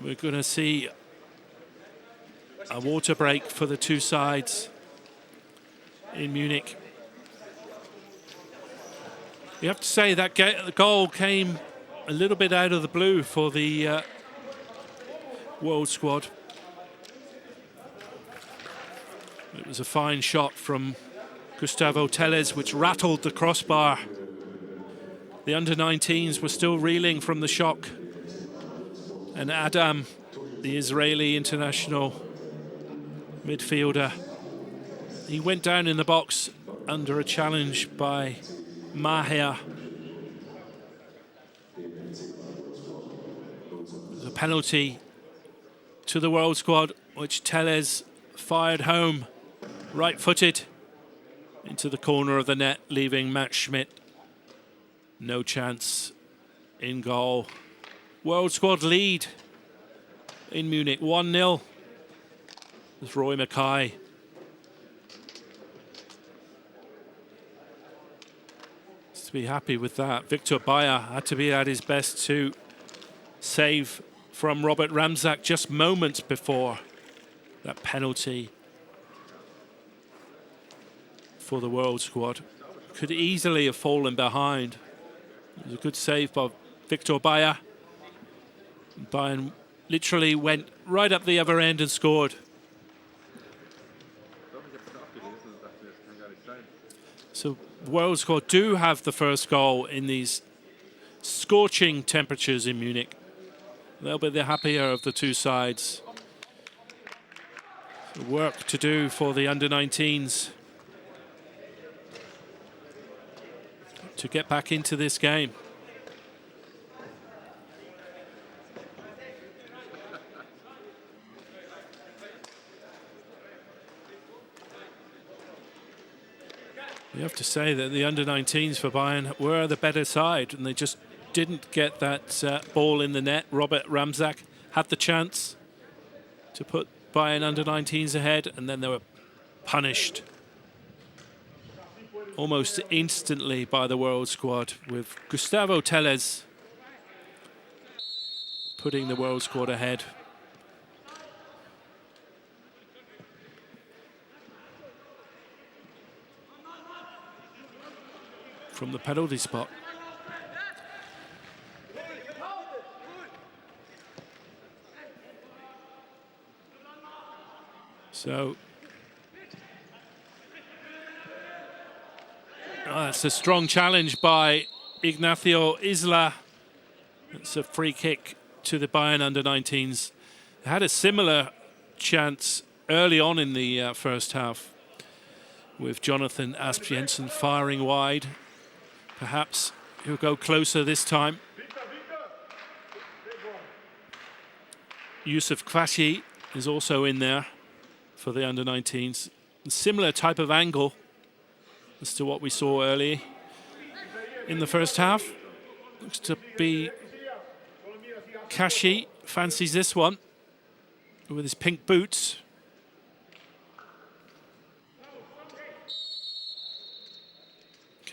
We're going to see a water break for the two sides in Munich. You have to say that the goal came a little bit out of the blue for the World Squad. It was a fine shot from Gustavo Tellez which rattled the crossbar. The under-19s were still reeling from the shock. And Adam, the Israeli international midfielder, he went down in the box under a challenge by Maher. The penalty to the World Squad, which Tellez fired home, right-footed, into the corner of the net, leaving Max Schmidt no chance in goal. World Squad lead in Munich, 1-0. With Roy Mackay. To be happy with that. Victor Bayer had to be at his best to save from Robert Ramczak just moments before that penalty for the World Squad. Could easily have fallen behind. It was a good save by Victor Bayer. Bayern literally went right up the other end and scored. So World Squad do have the first goal in these scorching temperatures in Munich. They'll be the happier of the two sides. So work to do for the under-19s to get back into this game. You have to say that the under-19s for Bayern were the better side, and they just didn't get that ball in the net. Robert Ramczak had the chance to put Bayern under-19s ahead, and then they were punished almost instantly by the World Squad, with Gustavo Tellez putting the World Squad ahead. From the penalty spot. So that's a strong challenge by Ignacio Isla. It's a free kick to the Bayern under-19s. They had a similar chance early on in the first half with Jonathan Asp-Jensen firing wide. Perhaps he'll go closer this time. Yusuf Kwashi is also in there for the under-19s. A similar type of angle as to what we saw early in the first half. Looks to be Kashi fancies this one with his pink boots.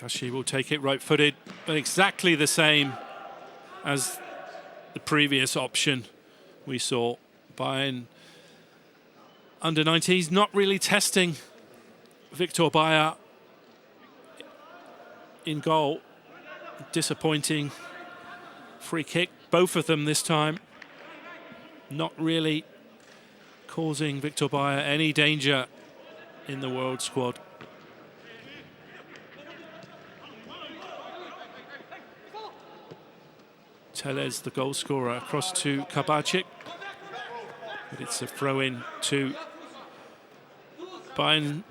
Kashi will take it right-footed, but exactly the same as the previous option we saw. Bayern under-19s not really testing Victor Bayer in goal. Disappointing free kick, both of them this time. Not really causing Victor Bayer any danger in the World Squad. Tellez, the goal scorer, across to Kabacik. But it's a throw-in to Bayern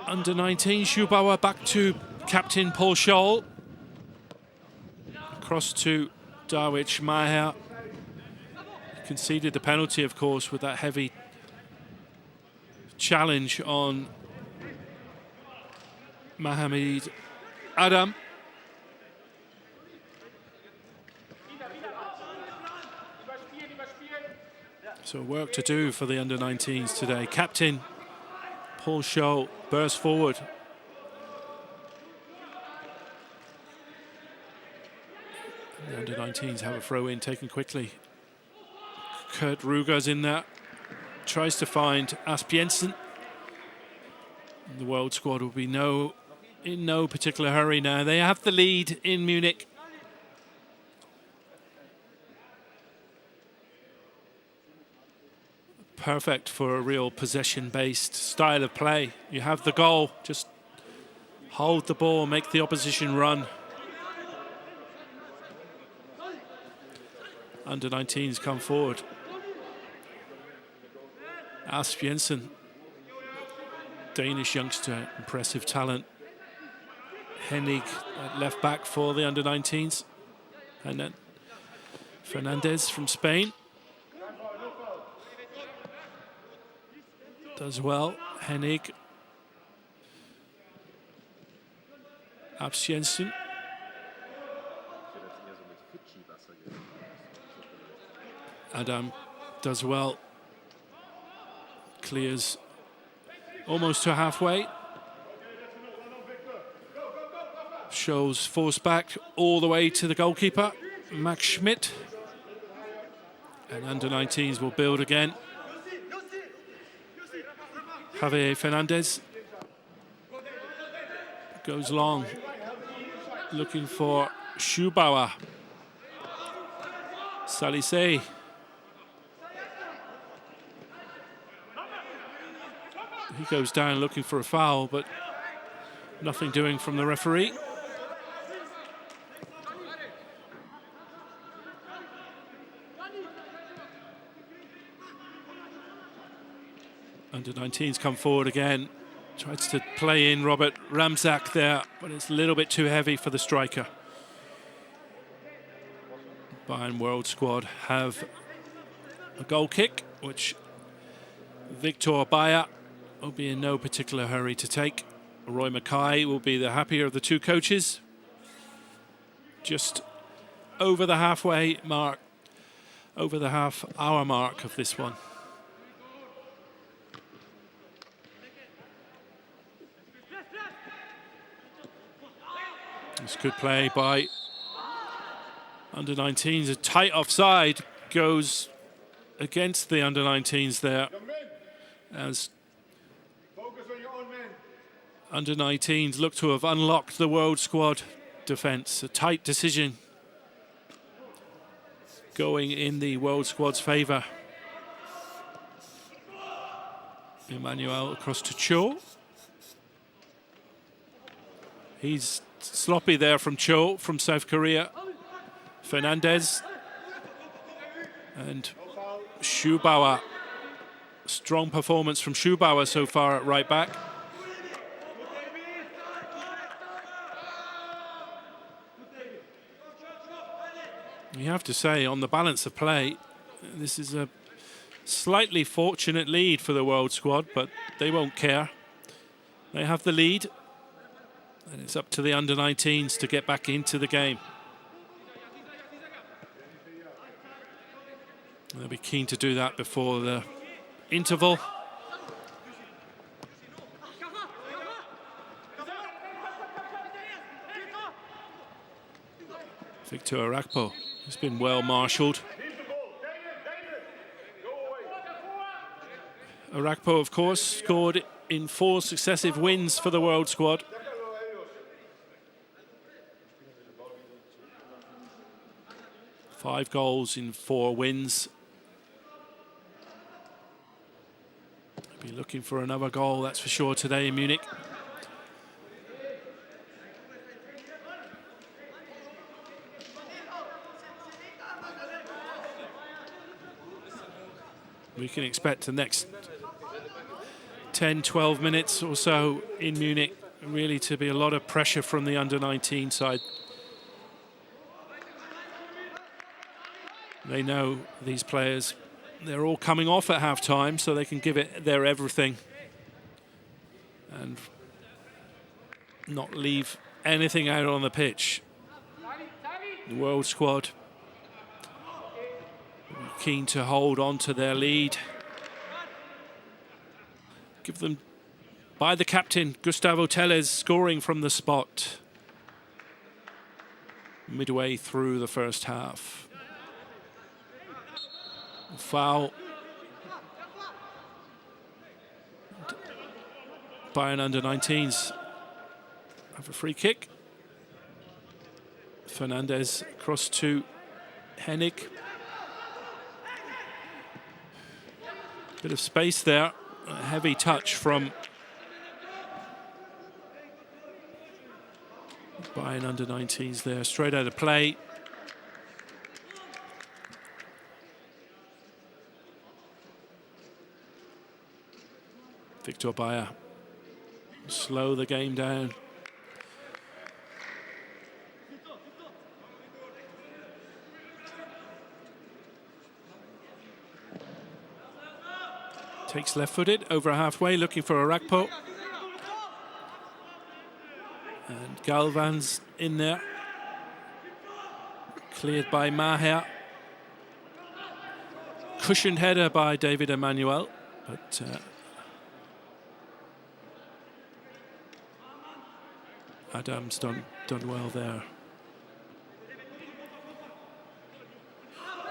under-19. Schubauer back to captain Paul Scholl. Across to Darwich Maher. Conceded the penalty, of course, with that heavy challenge on Mohamed Adam. So work to do for the under-19s today. Captain Paul Scholl burst forward. The under-19s have a throw-in taken quickly. Kurt Ruger's in there. Tries to find Aspiensen. The World Squad will be in no particular hurry now. They have the lead in Munich. Perfect for a real possession-based style of play. You have the goal, just hold the ball, make the opposition run. Under-19s come forward. Aspiensen, Danish youngster, impressive talent. Hennig at left back for the under-19s. And then Fernandez from Spain. Does well. Hennig. Aspiensen. Adam does well. Clears almost to halfway. Shows force back all the way to the goalkeeper, Max Schmidt. And under-19s will build again. Javier Fernandez goes long, looking for Schubauer. Salise. He goes down looking for a foul, but nothing doing from the referee. Under-19s come forward again. Tries to play in Robert Ramczak there, but it's a little bit too heavy for the striker. Bayern World Squad have a goal kick, which Victor Bayer will be in no particular hurry to take. Roy Mackay will be the happier of the two coaches. Just over the halfway mark, over the half-hour mark of this one. It's good play by under-19s. A tight offside goes against the under-19s there, as under-19s look to have unlocked the World Squad defence. A tight decision going in the World Squad's favour. Emmanuel across to Cho. He's sloppy there from Cho from South Korea. Fernandez and Schubauer. Strong performance from Schubauer so far at right back. You have to say, on the balance of play, this is a slightly fortunate lead for the World Squad, but they won't care. They have the lead, and it's up to the under-19s to get back into the game. They'll be keen to do that before the interval. Victor Arakpo has been well marshalled. Arakpo, of course, scored in 4 successive wins for the World Squad. Five goals in 4 wins. Be looking for another goal, that's for sure, today in Munich. We can expect the next 10, 12 minutes or so in Munich really to be a lot of pressure from the under-19 side. They know these players, they're all coming off at half-time, so they can give it their everything and not leave anything out on the pitch. The World Squad keen to hold on to their lead. Give them by the captain, Gustavo Tellez, scoring from the spot midway through the first half. Foul. Bayern under-19s have a free kick. Fernandez across to Hennig. Bit of space there. A heavy touch from Bayern under-19s there. Straight out of play. Victor Bayer slow the game down. Takes left-footed over halfway, looking for Arakpo. And Galvan's in there. Cleared by Maher. Cushioned header by David Emmanuel, but Adams done well there.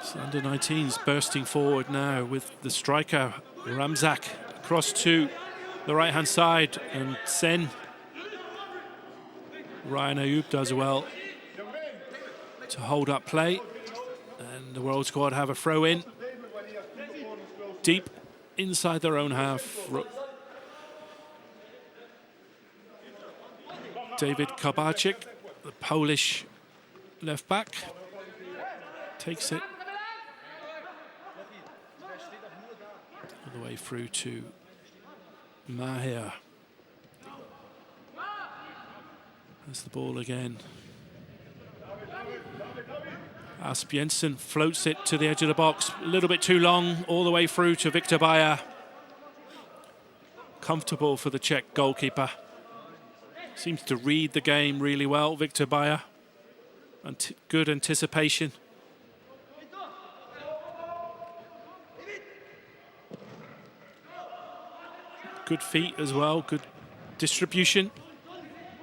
So under-19s bursting forward now with the striker Ramzak across to the right-hand side, and Sen. Ryan Ayoub does well to hold up play, and the World Squad have a throw in deep inside their own half. David Kabarczyk, the Polish left back, takes it all the way through to Maher. There's the ball again. Asp Jensen floats it to the edge of the box, a little bit too long, all the way through to Victor Bayer. Comfortable for the Czech goalkeeper. Seems to read the game really well, Victor Bayer. Good anticipation. Good feet as well, good distribution.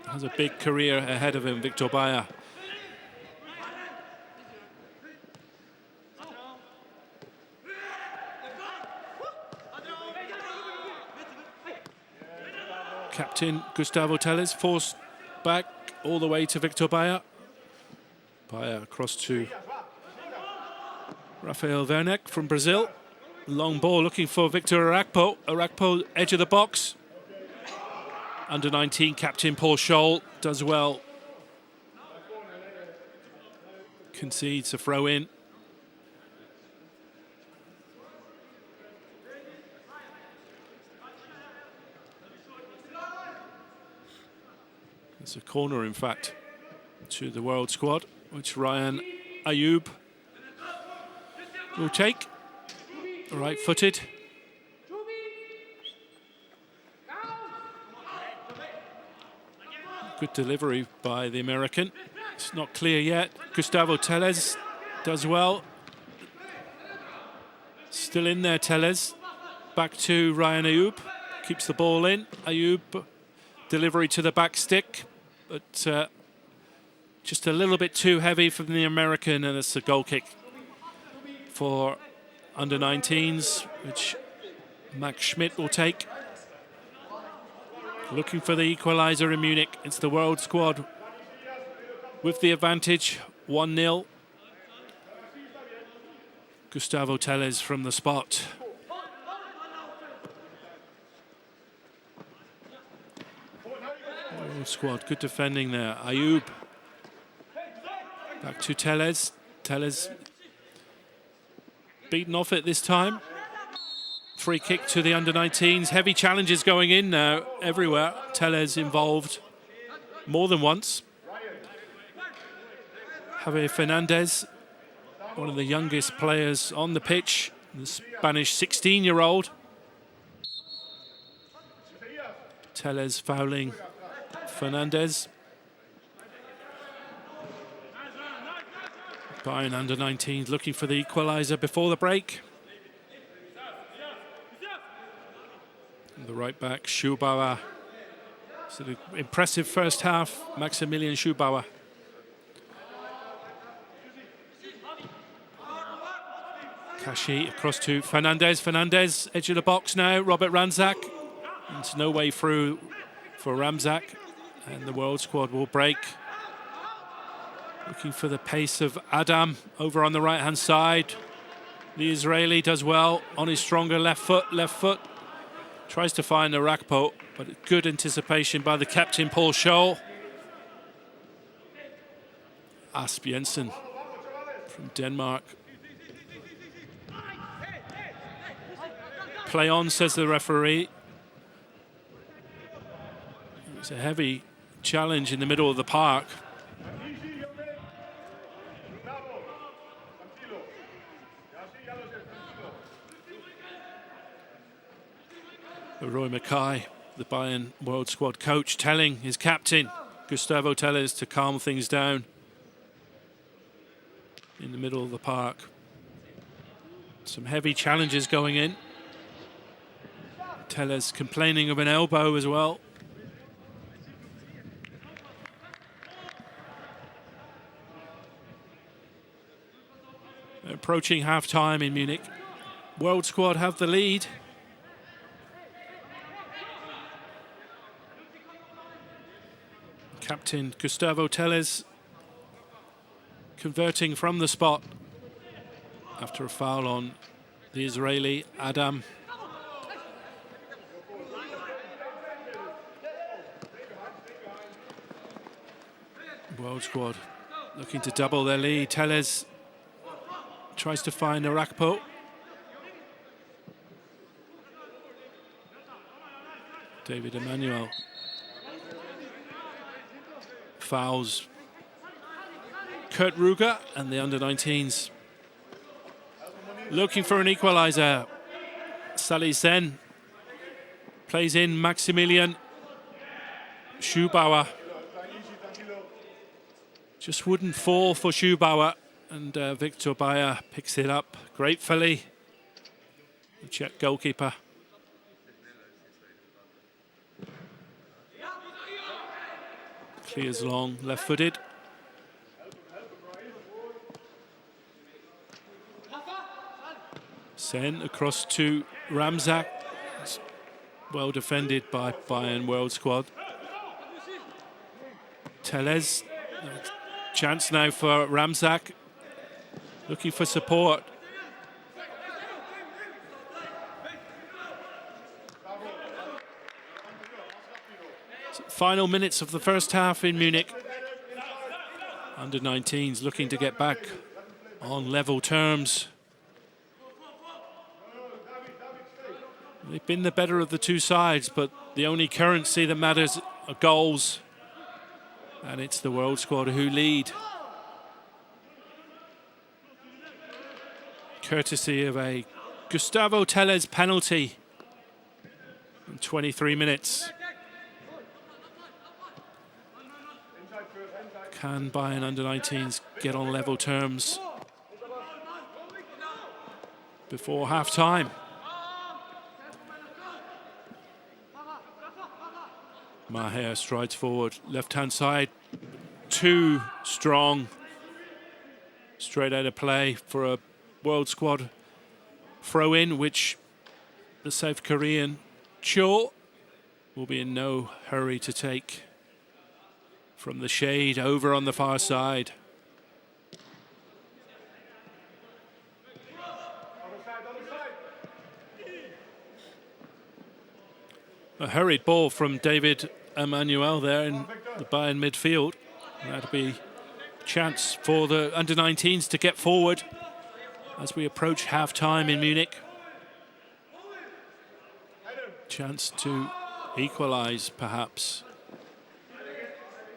Has a big career ahead of him, Victor Bayer. Captain Gustavo Tellez forced back all the way to Victor Bayer. Bayer across to Rafael Werneck from Brazil. Long ball looking for Victor Arakpo. Arakpo, edge of the box. Under-19 captain Paul Scholl does well. Concedes a throw in. It's a corner, in fact, to the World Squad, which Ryan Ayoub will take. Right-footed. Good delivery by the American. It's not clear yet. Gustavo Tellez does well. Still in there, Tellez. Back to Ryan Ayoub. Keeps the ball in. Ayoub, delivery to the back stick. But Just a little bit too heavy from the American, and it's a goal kick for under-19s, which Max Schmidt will take. Looking for the equaliser in Munich. It's the World Squad with the advantage, 1-0. Gustavo Tellez from the spot. World Squad, good defending there. Ayoub. Back to Tellez. Tellez beaten off it this time. Free kick to the under-19s. Heavy challenges going in now everywhere. Tellez involved more than once. Javier Fernandez, one of the youngest players on the pitch, the Spanish 16-year-old. Tellez fouling Fernandez. Bayern under-19s looking for the equaliser before the break. And the right back, Schubauer. It's an impressive first half, Maximilian Schubauer. Kashi across to Fernandez. Fernandez, edge of the box now, Robert Ranzak. There's no way through for Ramzak, and the World Squad will break. Looking for the pace of Adam over on the right-hand side. The Israeli does well on his stronger left foot. Tries to find the Rakpo, but good anticipation by the captain, Paul Scholl. Asp Jensen from Denmark. Play on, says the referee. It's a heavy challenge in the middle of the park. Roy Mackay, the Bayern World Squad coach, telling his captain, Gustavo Tellez, to calm things down in the middle of the park. Some heavy challenges going in. Tellez complaining of an elbow as well. Approaching half-time in Munich. World Squad have the lead. Captain Gustavo Tellez converting from the spot after a foul on the Israeli Adam. World Squad looking to double their lead. Tellez tries to find Arakpo. David Emmanuel fouls Kurt Ruger, and the under-19s looking for an equaliser. Salih Sen plays in Maximilian Schubauer. Just wouldn't fall for Schubauer, and Victor Bayer picks it up gratefully. The Czech goalkeeper. Clears long, left-footed. Sen across to Ramzak. It's well defended by Bayern World Squad. Tellez, chance now for Ramzak. Looking for support. Final minutes of the first half in Munich. Under-19s looking to get back on level terms. They've been the better of the two sides, but the only currency that matters are goals. And it's the World Squad who lead. Courtesy of a Gustavo Tellez penalty in 23 minutes. Can Bayern under-19s get on level terms before half-time? Maher strides forward, left-hand side to too strong. Straight out of play for a World Squad throw-in, which the South Korean Cho will be in no hurry to take from the shade over on the far side. A hurried ball from David Emmanuel there in the Bayern midfield. That'll be a chance for the under-19s to get forward as we approach half-time in Munich. Chance to equalise, perhaps.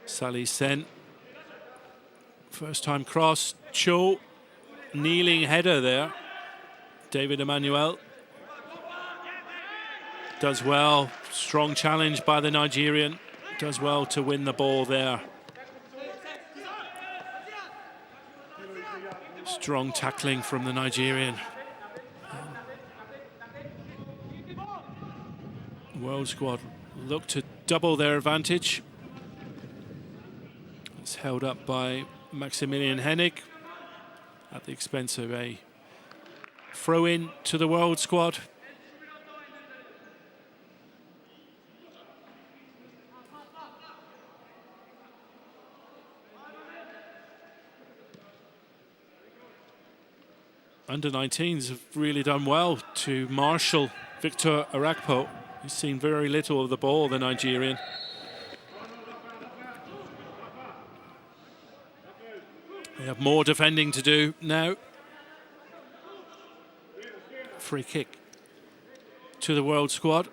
Salih Sen. First time cross. Cho. Kneeling header there. David Emmanuel does well. Strong challenge by the Nigerian. Does well to win the ball there. Strong tackling from the Nigerian. World Squad look to double their advantage. It's held up by Maximilian Hennig at the expense of a throw-in to the World Squad. Under-19s have really done well to marshal Victor Arakpo. He's seen very little of the ball, the Nigerian. They have more defending to do now. Free kick to the World Squad.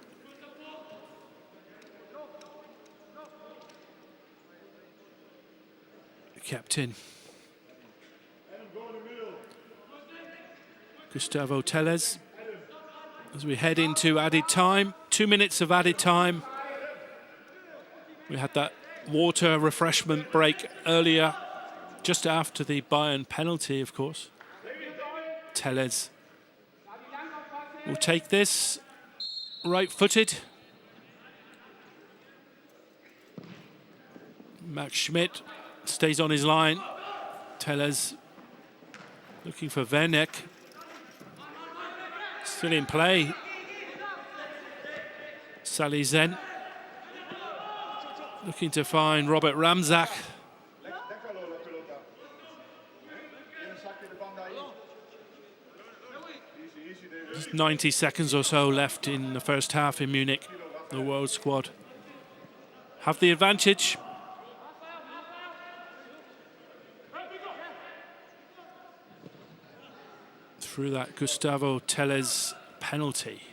The captain, Gustavo Tellez. As we head into added time, 2 minutes of added time. We had that water refreshment break earlier, just after the Bayern penalty, of course. Tellez will take this, right-footed. Max Schmidt stays on his line. Tellez looking for Werneck. Still in play. Salih Sen looking to find Robert Ramzak. Just 90 seconds or so left in the first half in Munich. The World Squad have the advantage. Through that Gustavo Tellez penalty.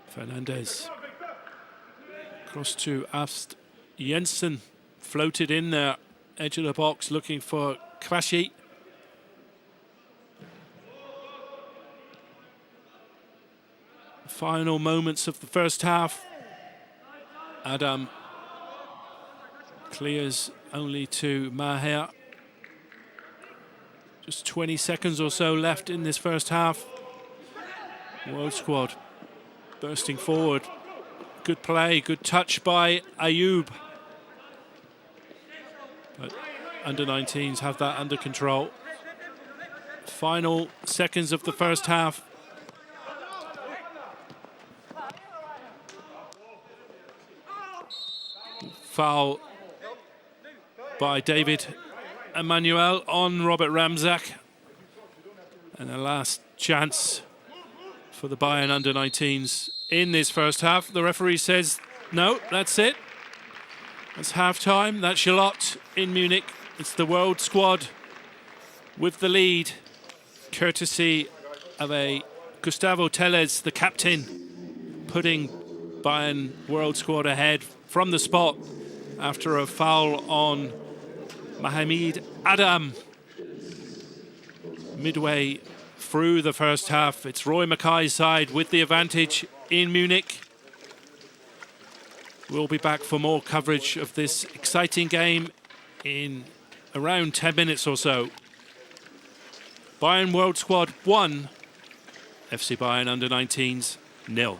Fernandez. Cross to Ast Jensen. Floated in there, edge of the box, looking for Kwashi. Final moments of the first half. Adam clears only to Maher. Just 20 seconds or so left in this first half. World Squad bursting forward. Good play, good touch by Ayoub. But under-19s have that under control. Final seconds of the first half. Foul by David Emmanuel on Robert Ramzak. And a last chance for the Bayern under-19s in this first half. The referee says, no, that's it. That's half-time. That's your lot in Munich. It's the World Squad with the lead, courtesy of a Gustavo Tellez, the captain, putting Bayern World Squad ahead from the spot after a foul on Mohamed Adam. Midway through the first half, it's Roy Mackay's side with the advantage in Munich. We'll be back for more coverage of this exciting game in around 10 minutes or so. Bayern World Squad 1, FC Bayern under-19s 0.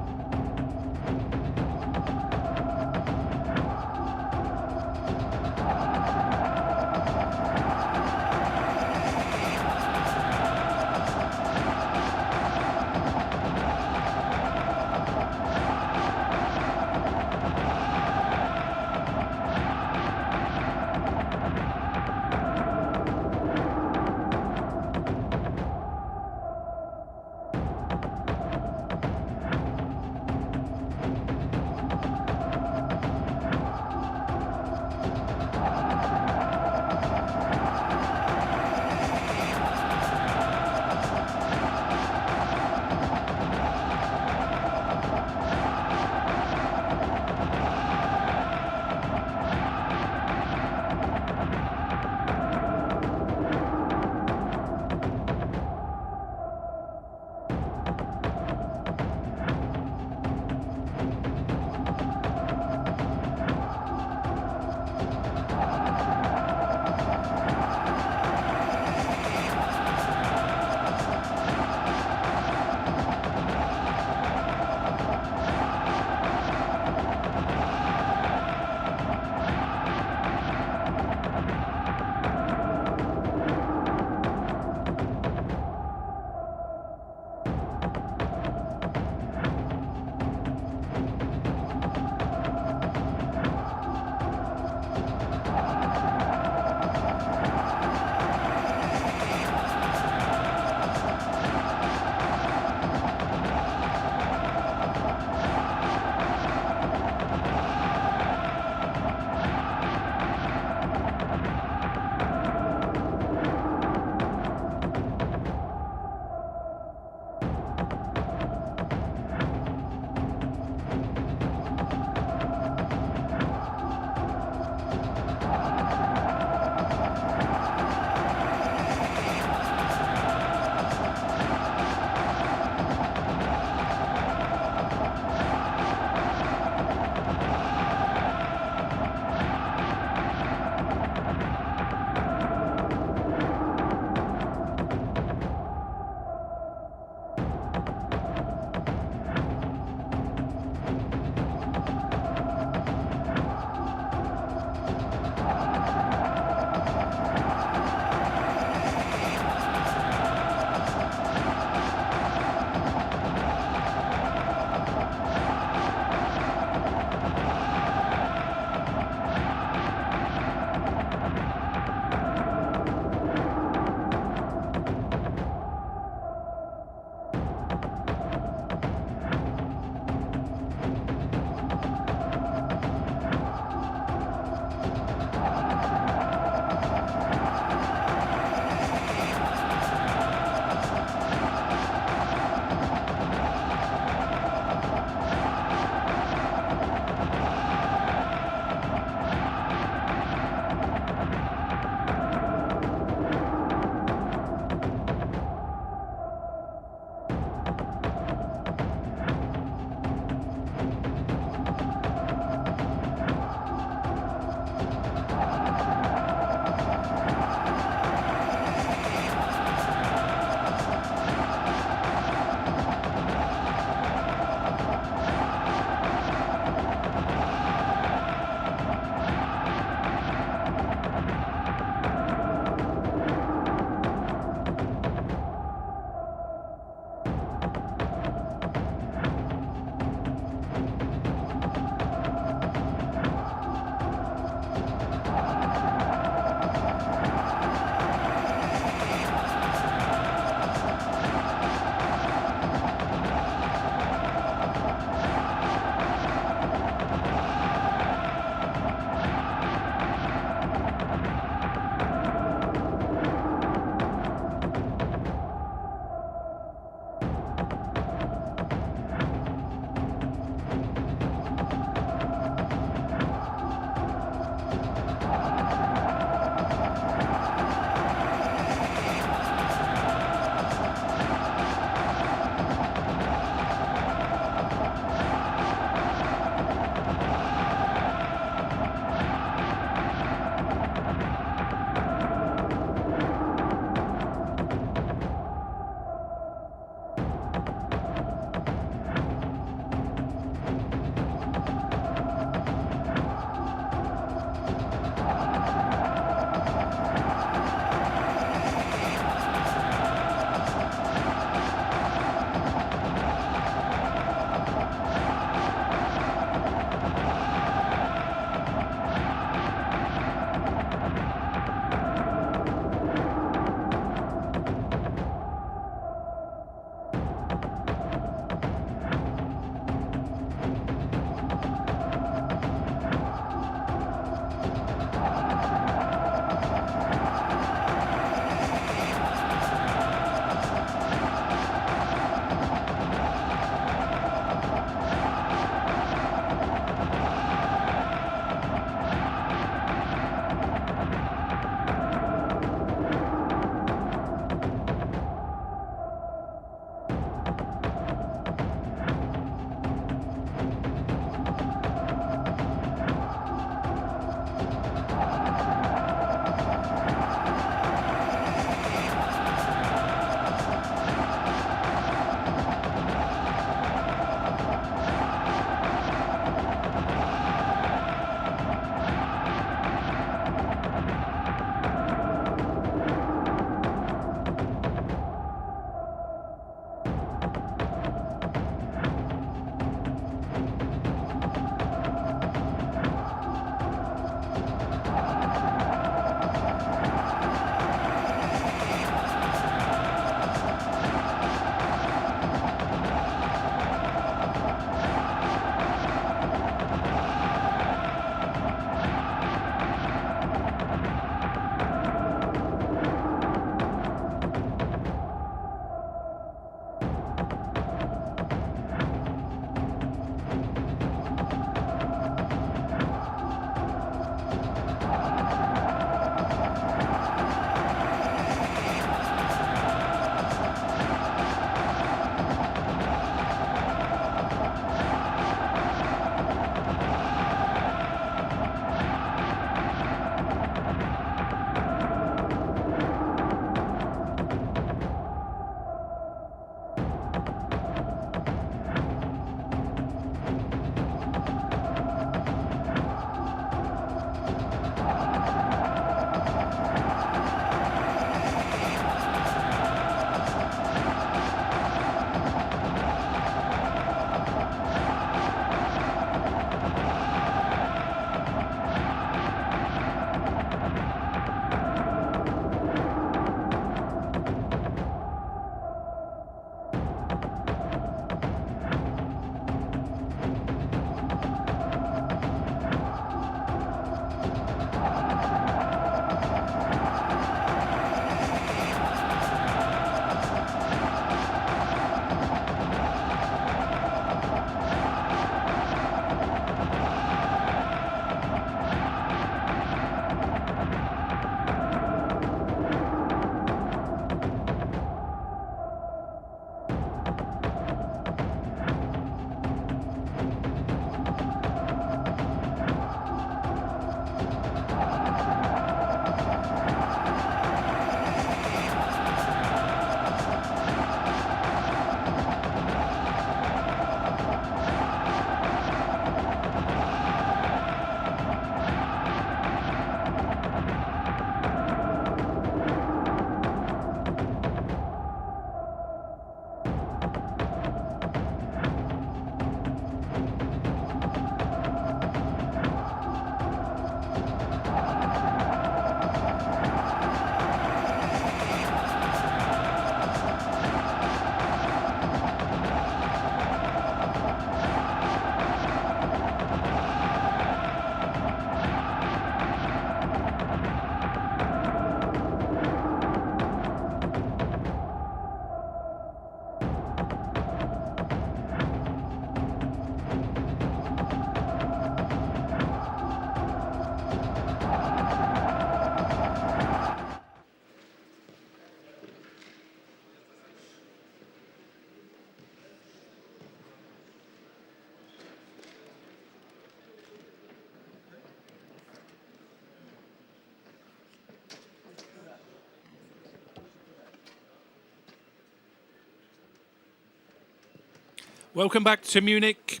Welcome back to Munich.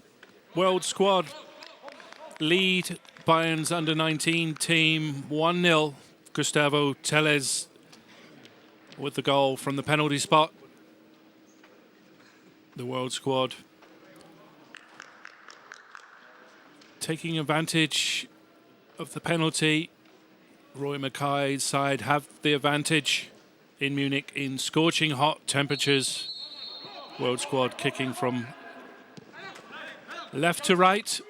World Squad lead Bayern's under-19 team 1-0. Gustavo Tellez with the goal from the penalty spot. The World Squad taking advantage of the penalty. Roy Mackay's side have the advantage in Munich in scorching hot temperatures. World Squad kicking from left to right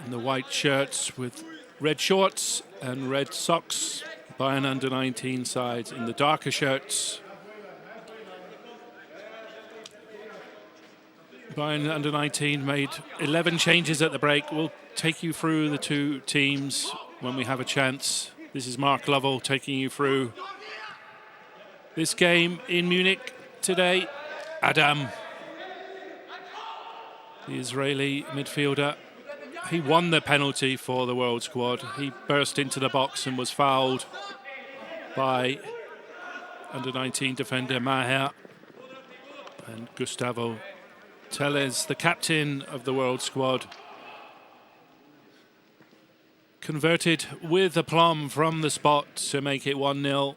in the white shirts with red shorts and red socks. Bayern under-19 sides in the darker shirts. Bayern under-19 made 11 changes at the break. We'll take you through the two teams when we have a chance. This is Mark Lovell taking you through this game in Munich today. Adam, the Israeli midfielder, he won the penalty for the World Squad. He burst into the box and was fouled by under-19 defender Maher. And Gustavo Tellez, the captain of the World Squad, converted with aplomb from the spot to make it 1-0.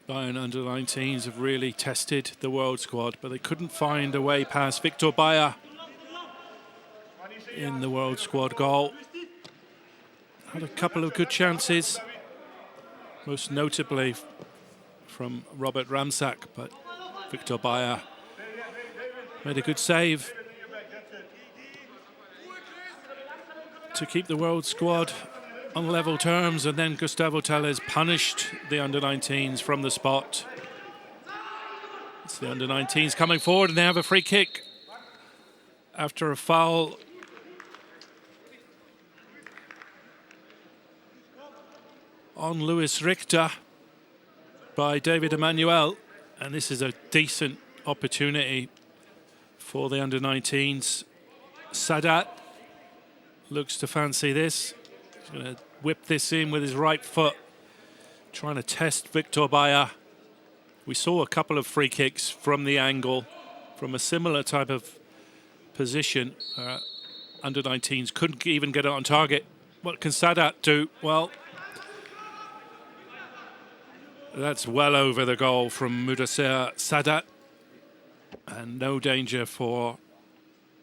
Bayern under-19s have really tested the World Squad, but they couldn't find a way past Victor Bayer in the World Squad goal. Had a couple of good chances, most notably from Robert Ramsak, but Victor Bayer made a good save to keep the World Squad on level terms, and then Gustavo Tellez punished the under-19s from the spot. It's the under-19s coming forward, and they have a free kick after a foul on Luis Richter by David Emmanuel, and this is a decent opportunity for the under-19s. Sadat looks to fancy this. He's going to whip this in with his right foot, trying to test Victor Bayer. We saw a couple of free kicks from the angle, from a similar type of position. Under-19s couldn't even get it on target. What can Sadat do? Well, that's well over the goal from Mudassir Sadat. And no danger for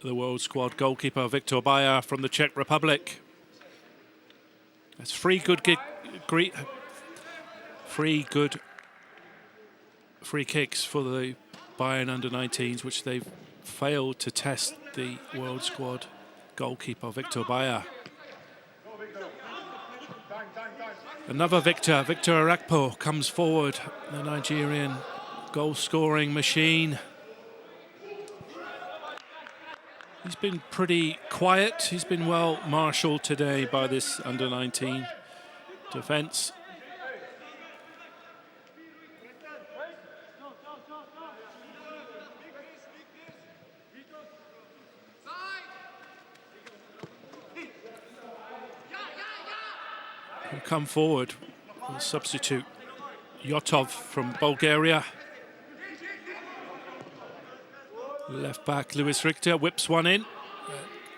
the World Squad goalkeeper Victor Bayer from the Czech Republic. That's three good free kicks for the Bayern under-19s, which they've failed to test the World Squad goalkeeper Victor Bayer. Another Victor Arakpo comes forward, the Nigerian goal-scoring machine. He's been pretty quiet. He's been well marshalled today by this under-19 defence. He'll come forward. We'll substitute Yotov from Bulgaria. Left back Luis Richter whips one in.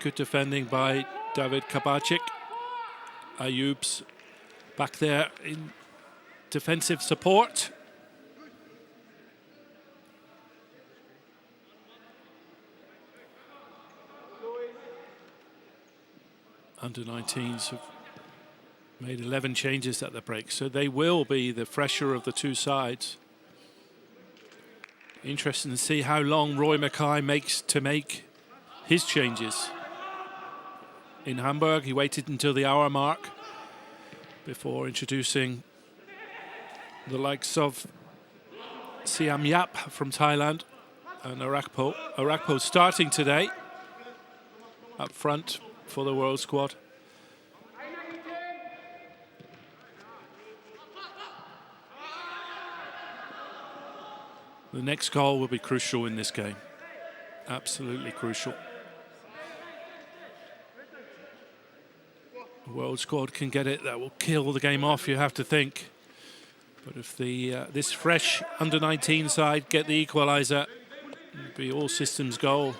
Good defending by David Kabacic. Ayoub's back there in defensive support. Under-19s have made 11 changes at the break, so they will be the fresher of the two sides. Interesting to see how long Roy Mackay makes to make his changes. In Hamburg, he waited until the hour mark before introducing the likes of Siam Yap from Thailand and Arakpo. Arakpo starting today up front for the World Squad. The next goal will be crucial in this game. Absolutely crucial. The World Squad can get it. That will kill the game off, you have to think. But if this fresh under-19 side get the equaliser, it'll be all systems go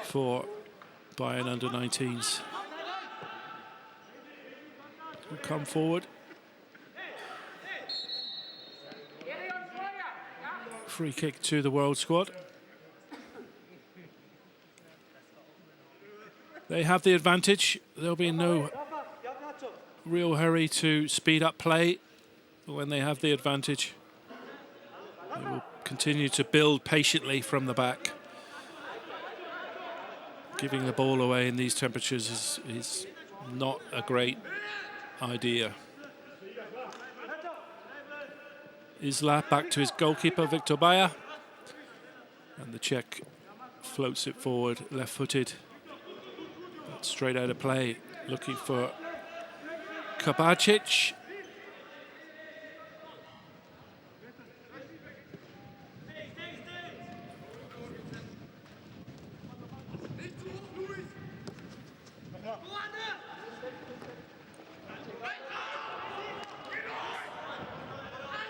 for Bayern under-19s. Will come forward. Free kick to the World Squad. They have the advantage. There'll be no real hurry to speed up play when they have the advantage. They will continue to build patiently from the back. Giving the ball away in these temperatures is not a great idea. Isla back to his goalkeeper, Victor Bayer. And the Czech floats it forward, left-footed. Straight out of play, looking for Kabacic.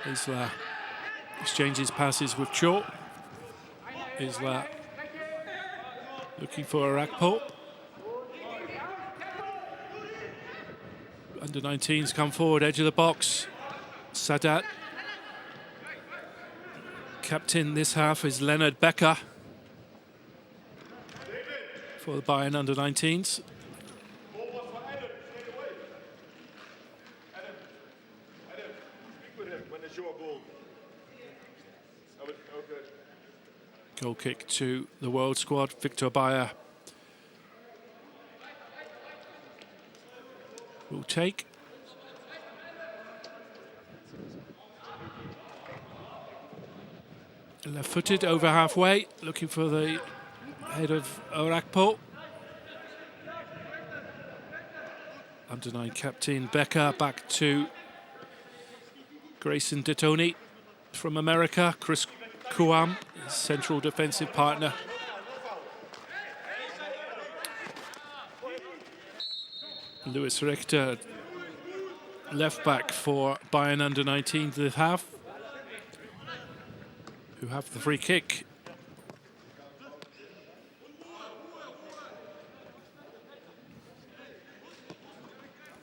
Isla exchanges passes with Cho. Isla looking for Arakpo. Under-19s come forward, edge of the box. Sadat. Captain this half is Leonard Becker for the Bayern under-19s. Goal kick to the World Squad, Victor Bayer will take. Left-footed over halfway, looking for the head of Arakpo. Under-9 captain Becker back to Grayson Detoni from America. Chris Kuam, his central defensive partner. Lewis Richter, left back for Bayern under-19 this half, who have the free kick.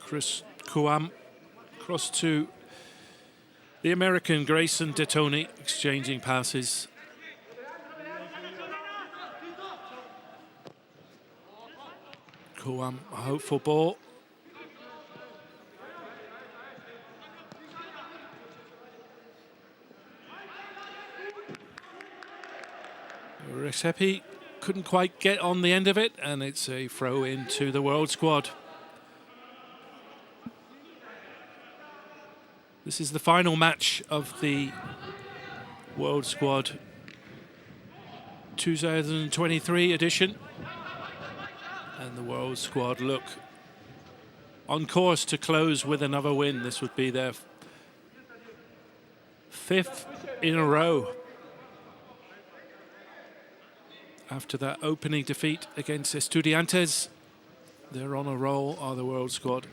Chris Kuam cross to the American Grayson Detoni, exchanging passes. Kuam, a hopeful ball. Recepi couldn't quite get on the end of it, and it's a throw into the World Squad. This is the final match of the World Squad 2023 edition. And the World Squad look on course to close with another win. This would be their 5th in a row. After that opening defeat against Estudiantes, they're on a roll, are the World Squad.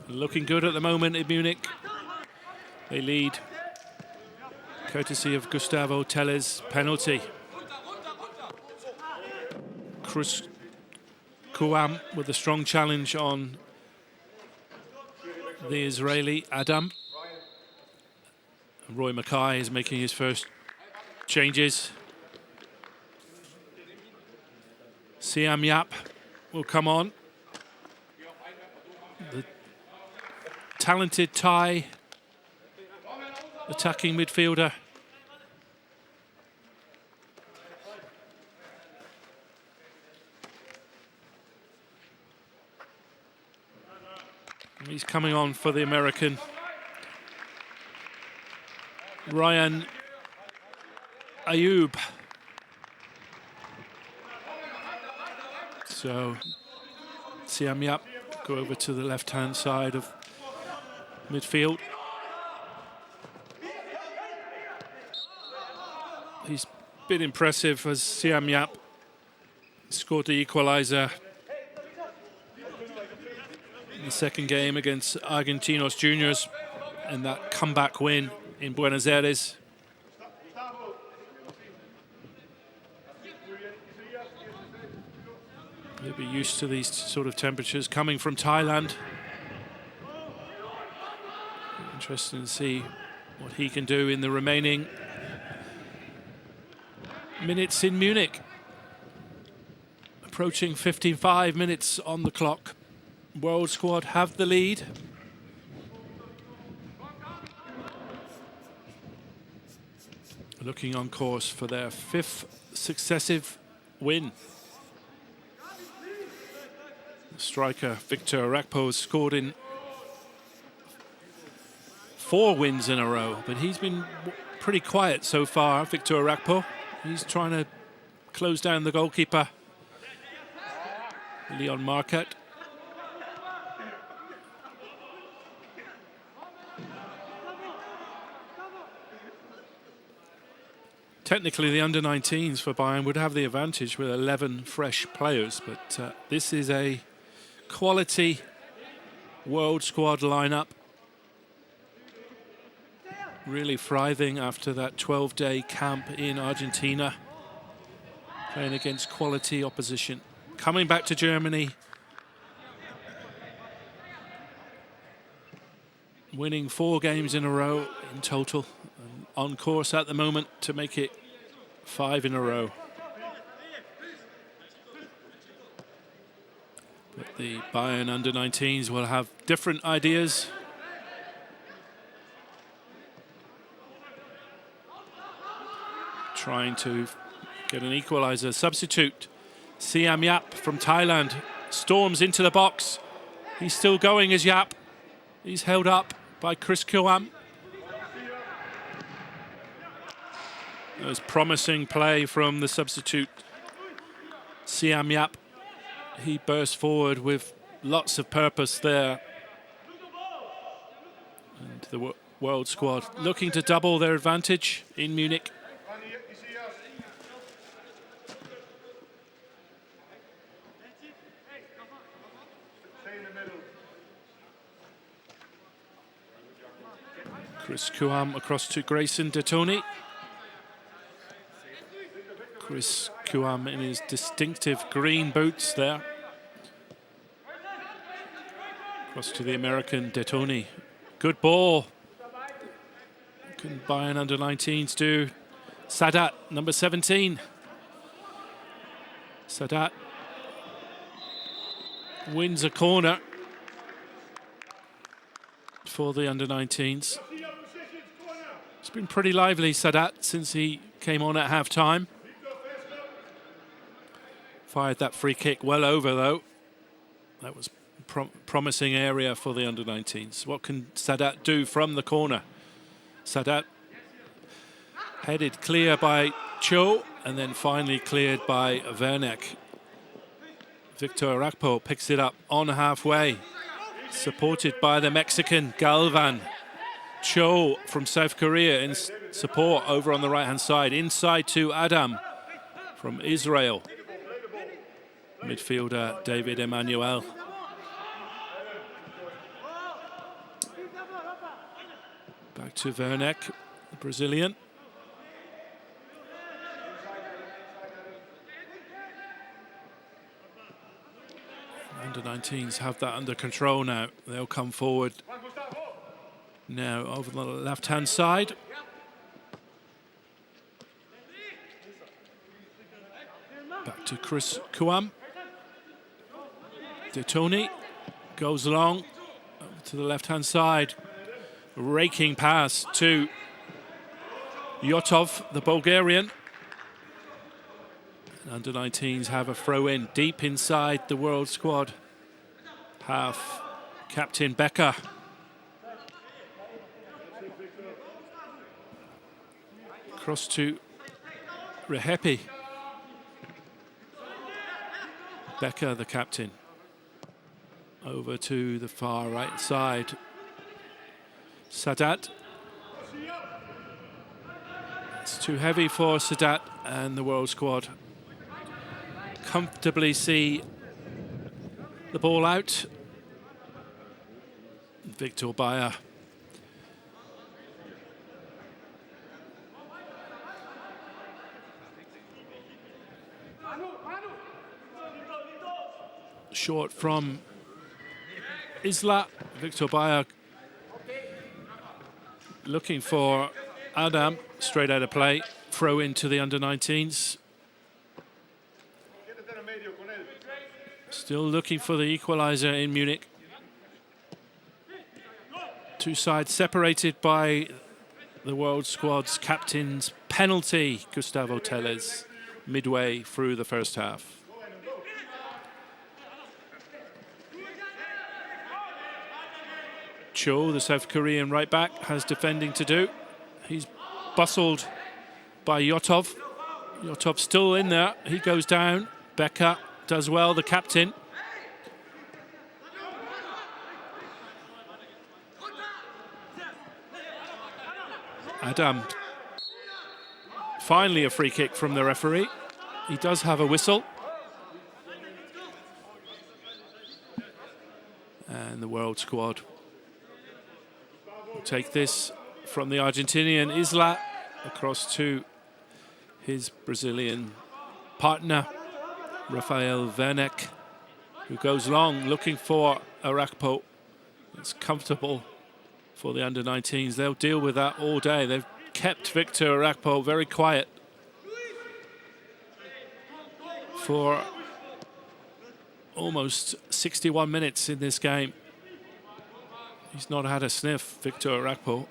Looking good at the moment in Munich. They lead, courtesy of Gustavo Tellez' penalty. Chris Kuam with a strong challenge on the Israeli Adam. Roy Mackay is making his first changes. Siam Yap will come on. The talented Thai attacking midfielder. He's coming on for the American. Ryan Ayub. So Siam Yap go over to the left-hand side of midfield. He's been impressive as Siam Yap scored the equaliser in the second game against Argentinos Juniors. in that comeback win in Buenos Aires. He'll be used to these sort of temperatures coming from Thailand. Interesting to see what he can do in the remaining minutes in Munich. Approaching 55 minutes on the clock. World Squad have the lead. Looking on course for their 5th successive win. Striker Victor Rakpo has scored in 4 wins in a row, but he's been pretty quiet so far, Victor Rakpo. He's trying to close down the goalkeeper, Leon Marquardt. Technically, the under-19s for Bayern would have the advantage with 11 fresh players, but this is a quality World Squad lineup. Really thriving after that 12-day camp in Argentina, playing against quality opposition. Coming back to Germany, winning 4 games in a row in total, and on course at the moment to make it 5 in a row. But the Bayern under-19s will have different ideas. Trying to get an equaliser. Substitute Siam Yap from Thailand storms into the box. He's still going as Yap. He's held up by Chris Kuam. There's promising play from the substitute Siam Yap. He burst forward with lots of purpose there. And the World Squad looking to double their advantage in Munich. Chris Kuam across to Grayson Detoni. Chris Kuam in his distinctive green boots there. Across to the American Detoni. Good ball. What can Bayern under-19s do? Sadat, number 17. Sadat wins a corner for the under-19s. It's been pretty lively, Sadat, since he came on at half-time. Fired that free kick well over, though. That was promising area for the under-19s. What can Sadat do from the corner? Sadat headed clear by Cho, and then finally cleared by Werneck. Victor Rakpo picks it up on halfway, supported by the Mexican Galvan. Cho from South Korea in support over on the right-hand side. Inside to Adam from Israel. Midfielder David Emmanuel. Back to Werneck, the Brazilian. Under-19s have that under control now. They'll come forward now over the left-hand side. Back to Chris Kuam. Detoni goes along to the left-hand side. Raking pass to Yotov, the Bulgarian. Under-19s have a throw-in deep inside the World Squad half. Captain Becker. Cross to Rehepi. Becker, the captain. Over to the far right side. Sadat. It's too heavy for Sadat, and the World Squad comfortably see the ball out. Victor Bayer Short from Isla. Victor Bayer looking for Adam, straight out of play. Throw into the under-19s. Still looking for the equaliser in Munich. Two sides separated by the World Squad's captain's penalty, Gustavo Tellez, midway through the first half. Cho, the South Korean right back, has defending to do. He's bustled by Yotov. Yotov still in there. He goes down. Becker does well, the captain. Adam. Finally a free kick from the referee. He does have a whistle. And the World Squad will take this from the Argentinian Isla across to his Brazilian partner, Rafael Werneck, who goes long looking for Arakpo. It's comfortable for the under-19s. They'll deal with that all day. They've kept Victor Arakpo very quiet for almost 61 minutes in this game. He's not had a sniff, Victor Arakpo.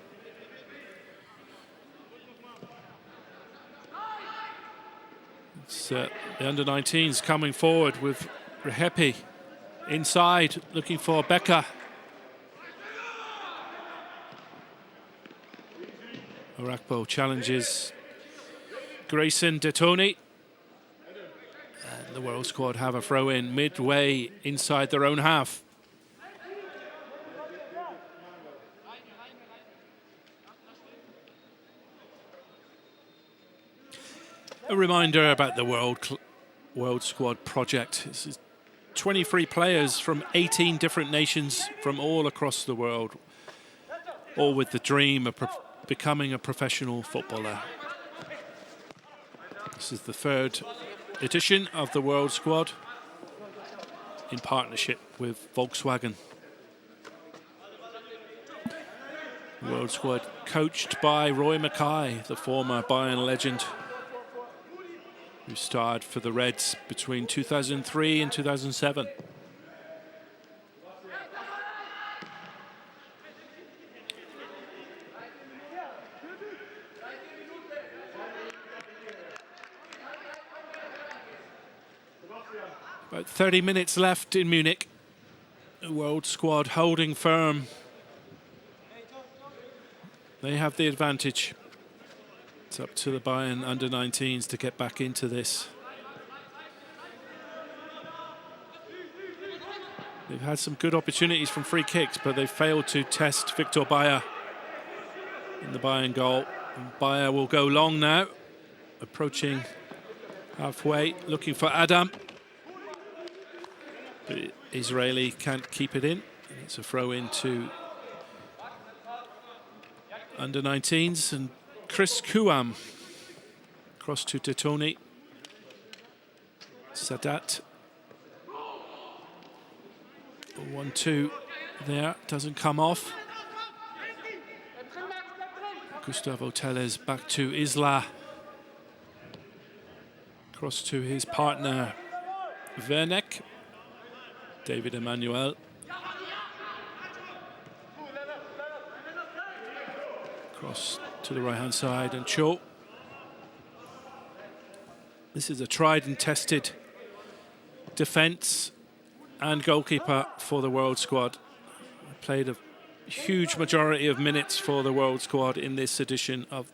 It's the under-19s coming forward with Rehepi inside, looking for Becker. Arakpo challenges Grayson Detoni. And the World Squad have a throw-in midway inside their own half. A reminder about the World Squad project. This is 23 players from 18 different nations from all across the world, all with the dream of becoming a professional footballer. This is the third edition of the World Squad in partnership with Volkswagen. The World Squad coached by Roy Mackay, the former Bayern legend, who starred for the Reds between 2003 and 2007. About 30 minutes left in Munich. The World Squad holding firm. They have the advantage. It's up to the Bayern under-19s to get back into this. They've had some good opportunities from free kicks, but they've failed to test Victor Bayer in the Bayern goal. And Bayer will go long now, approaching halfway, looking for Adam. But Israeli can't keep it in. It's a throw into under-19s, and Chris Kuam cross to Detoni. Sadat. 1-2 there, doesn't come off. Gustavo Tellez back to Isla. Cross to his partner Werneck. David Emmanuel. Cross to the right-hand side, and Cho. This is a tried and tested defence and goalkeeper for the World Squad. Played a huge majority of minutes for the World Squad in this edition of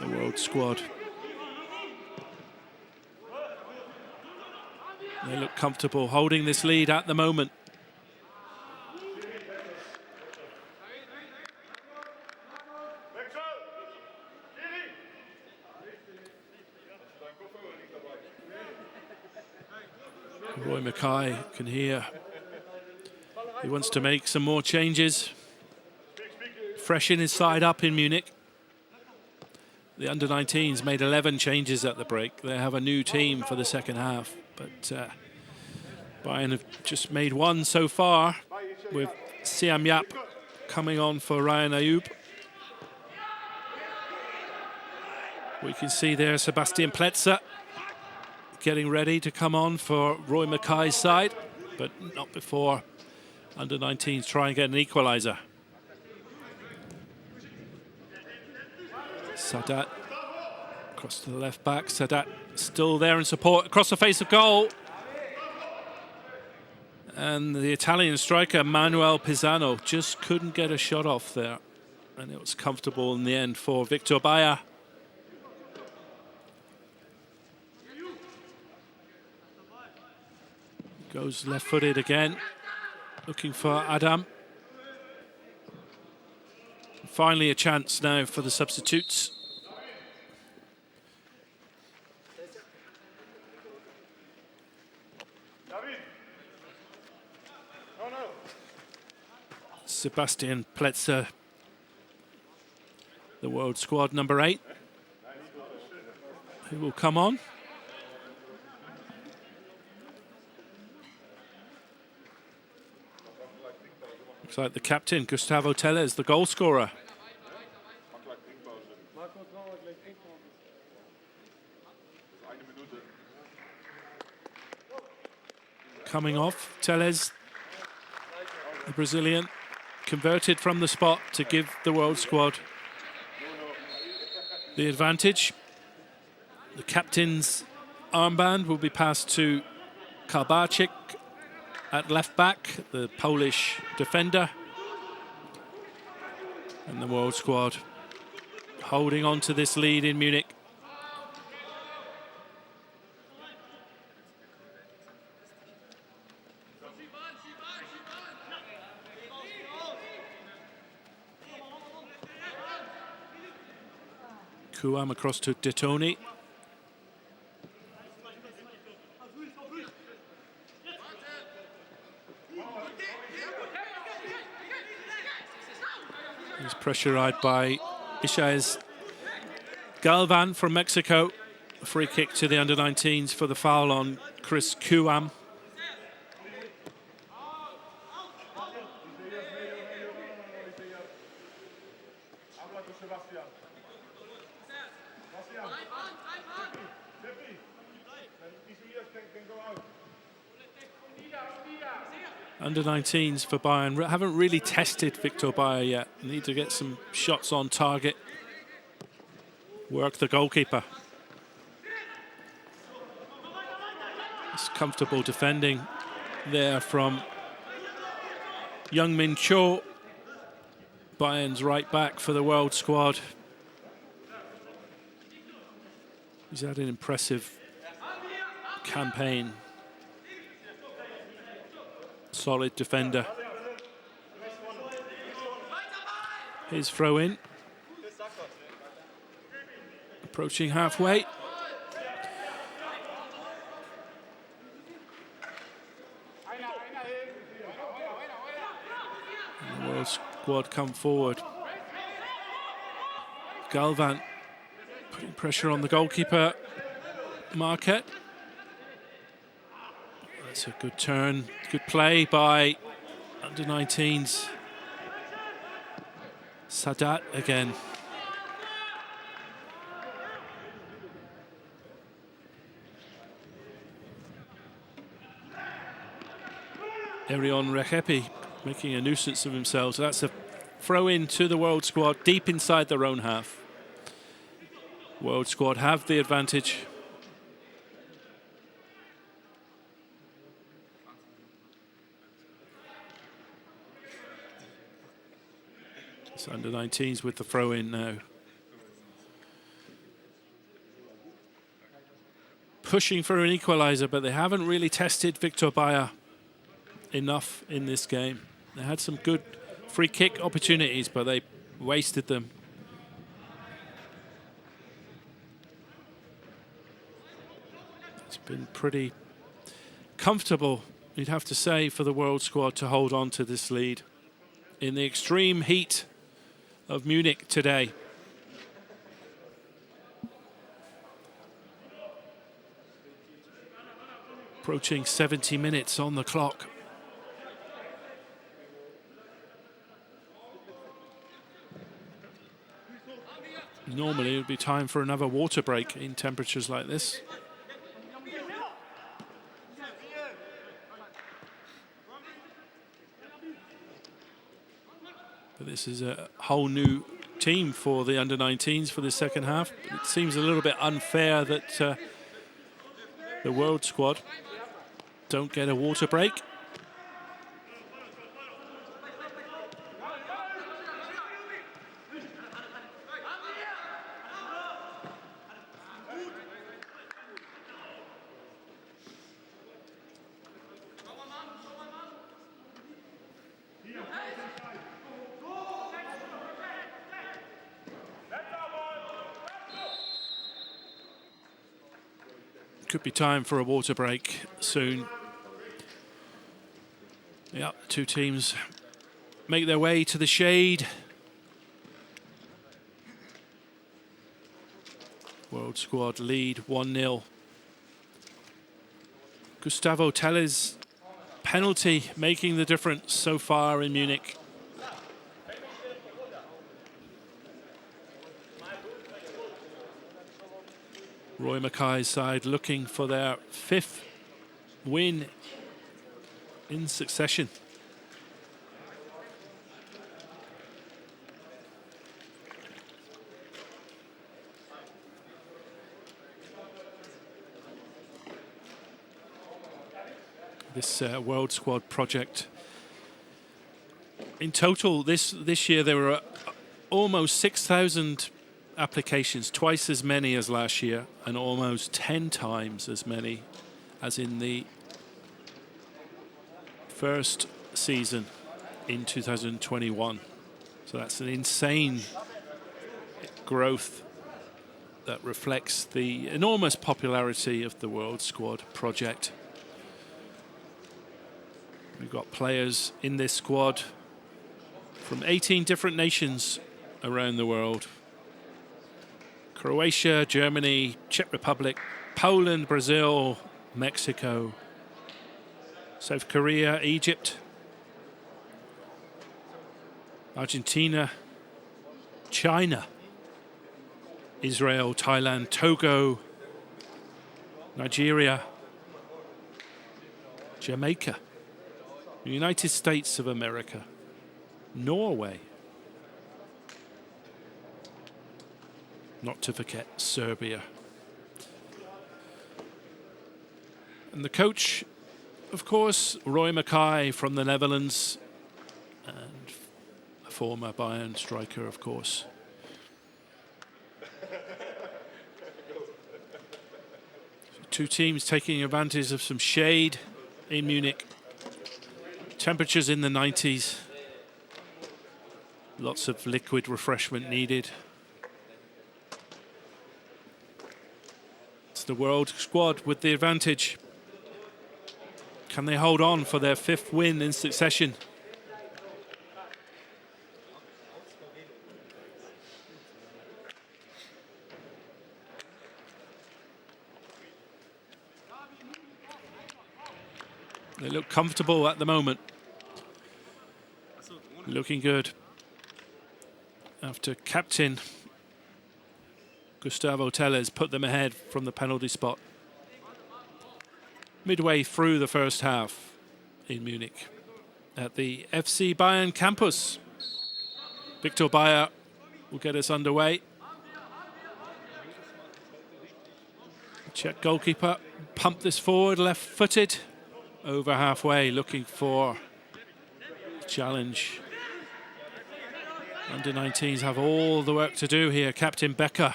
the World Squad. They look comfortable holding this lead at the moment. Roy Mackay can hear. He wants to make some more changes. Freshen his side up in Munich. The under-19s made 11 changes at the break. They have a new team for the second half, but Bayern have just made one so far, with Siam Yap coming on for Ryan Ayoub. We can see there Sebastian Pletzer getting ready to come on for Roy Mackay's side, but not before under-19s try and get an equaliser. Sadat across to the left back. Sadat still there in support across the face of goal. And the Italian striker Manuel Pisano just couldn't get a shot off there. And it was comfortable in the end for Victor Bayer. Goes left-footed again, looking for Adam. Finally a chance now for the substitutes. Sebastian Pletzer, the world squad number 8, who will come on. Looks like the captain, Gustavo Tellez, the goal scorer. Coming off, Tellez, the Brazilian, converted from the spot to give the world squad the advantage. The captain's armband will be passed to Karbarczyk at left back, the Polish defender. And the world squad holding on to this lead in Munich. Kuam across to Detoni. He's pressurized by Ishaez Galvan from Mexico. A free kick to the under-19s for the foul on Chris Kuam. Under-19s for Bayern haven't really tested Victor Bayer yet. Need to get some shots on target. Work the goalkeeper. It's comfortable defending there from Young Min Cho, Bayern's right back for the world squad. He's had an impressive campaign. Solid defender. His throw in. Approaching halfway. And the world squad come forward. Galvan putting pressure on the goalkeeper, Marquette. That's a good turn, good play by under-19s. Sadat again. Erion Rekepi making a nuisance of himself. So that's a throw in to the world squad deep inside their own half. World squad have the advantage. It's under-19s with the throw in now. Pushing for an equaliser, but they haven't really tested Victor Bayer enough in this game. They had some good free kick opportunities, but they wasted them. It's been pretty comfortable, you'd have to say, for the world squad to hold on to this lead in the extreme heat of Munich today. Approaching 70 minutes on the clock. Normally it would be time for another water break in temperatures like this. But this is a whole new team for the under-19s for the second half. It seems a little bit unfair that the World Squad don't get a water break. Could be time for a water break soon. Yeah, two teams make their way to the shade. World Squad lead 1-0. Gustavo Tellez penalty making the difference so far in Munich. Roy Mackay's side looking for their 5th win in succession. This World Squad project. In total, this year there were almost 6,000 applications, twice as many as last year, and almost 10 times as many as in the first season in 2021. So that's an insane growth that reflects the enormous popularity of the World Squad project. We've got players in this squad from 18 different nations around the world. Croatia, Germany, Czech Republic, Poland, Brazil, Mexico, South Korea, Egypt, Argentina, China, Israel, Thailand, Togo, Nigeria, Jamaica, the United States of America, Norway, not to forget Serbia. And the coach, of course, Roy Mackay from the Netherlands, and a former Bayern striker, of course. Two teams taking advantage of some shade in Munich. Temperatures in the 90s. Lots of liquid refreshment needed. It's the World Squad with the advantage. Can they hold on for their 5th win in succession? They look comfortable at the moment. Looking good. After captain Gustavo Tellez put them ahead from the penalty spot. Midway through the first half in Munich at the FC Bayern campus. Victor Bayer will get us underway. Czech goalkeeper pumped this forward, left-footed, over halfway, looking for a challenge. Under-19s have all the work to do here. Captain Becker.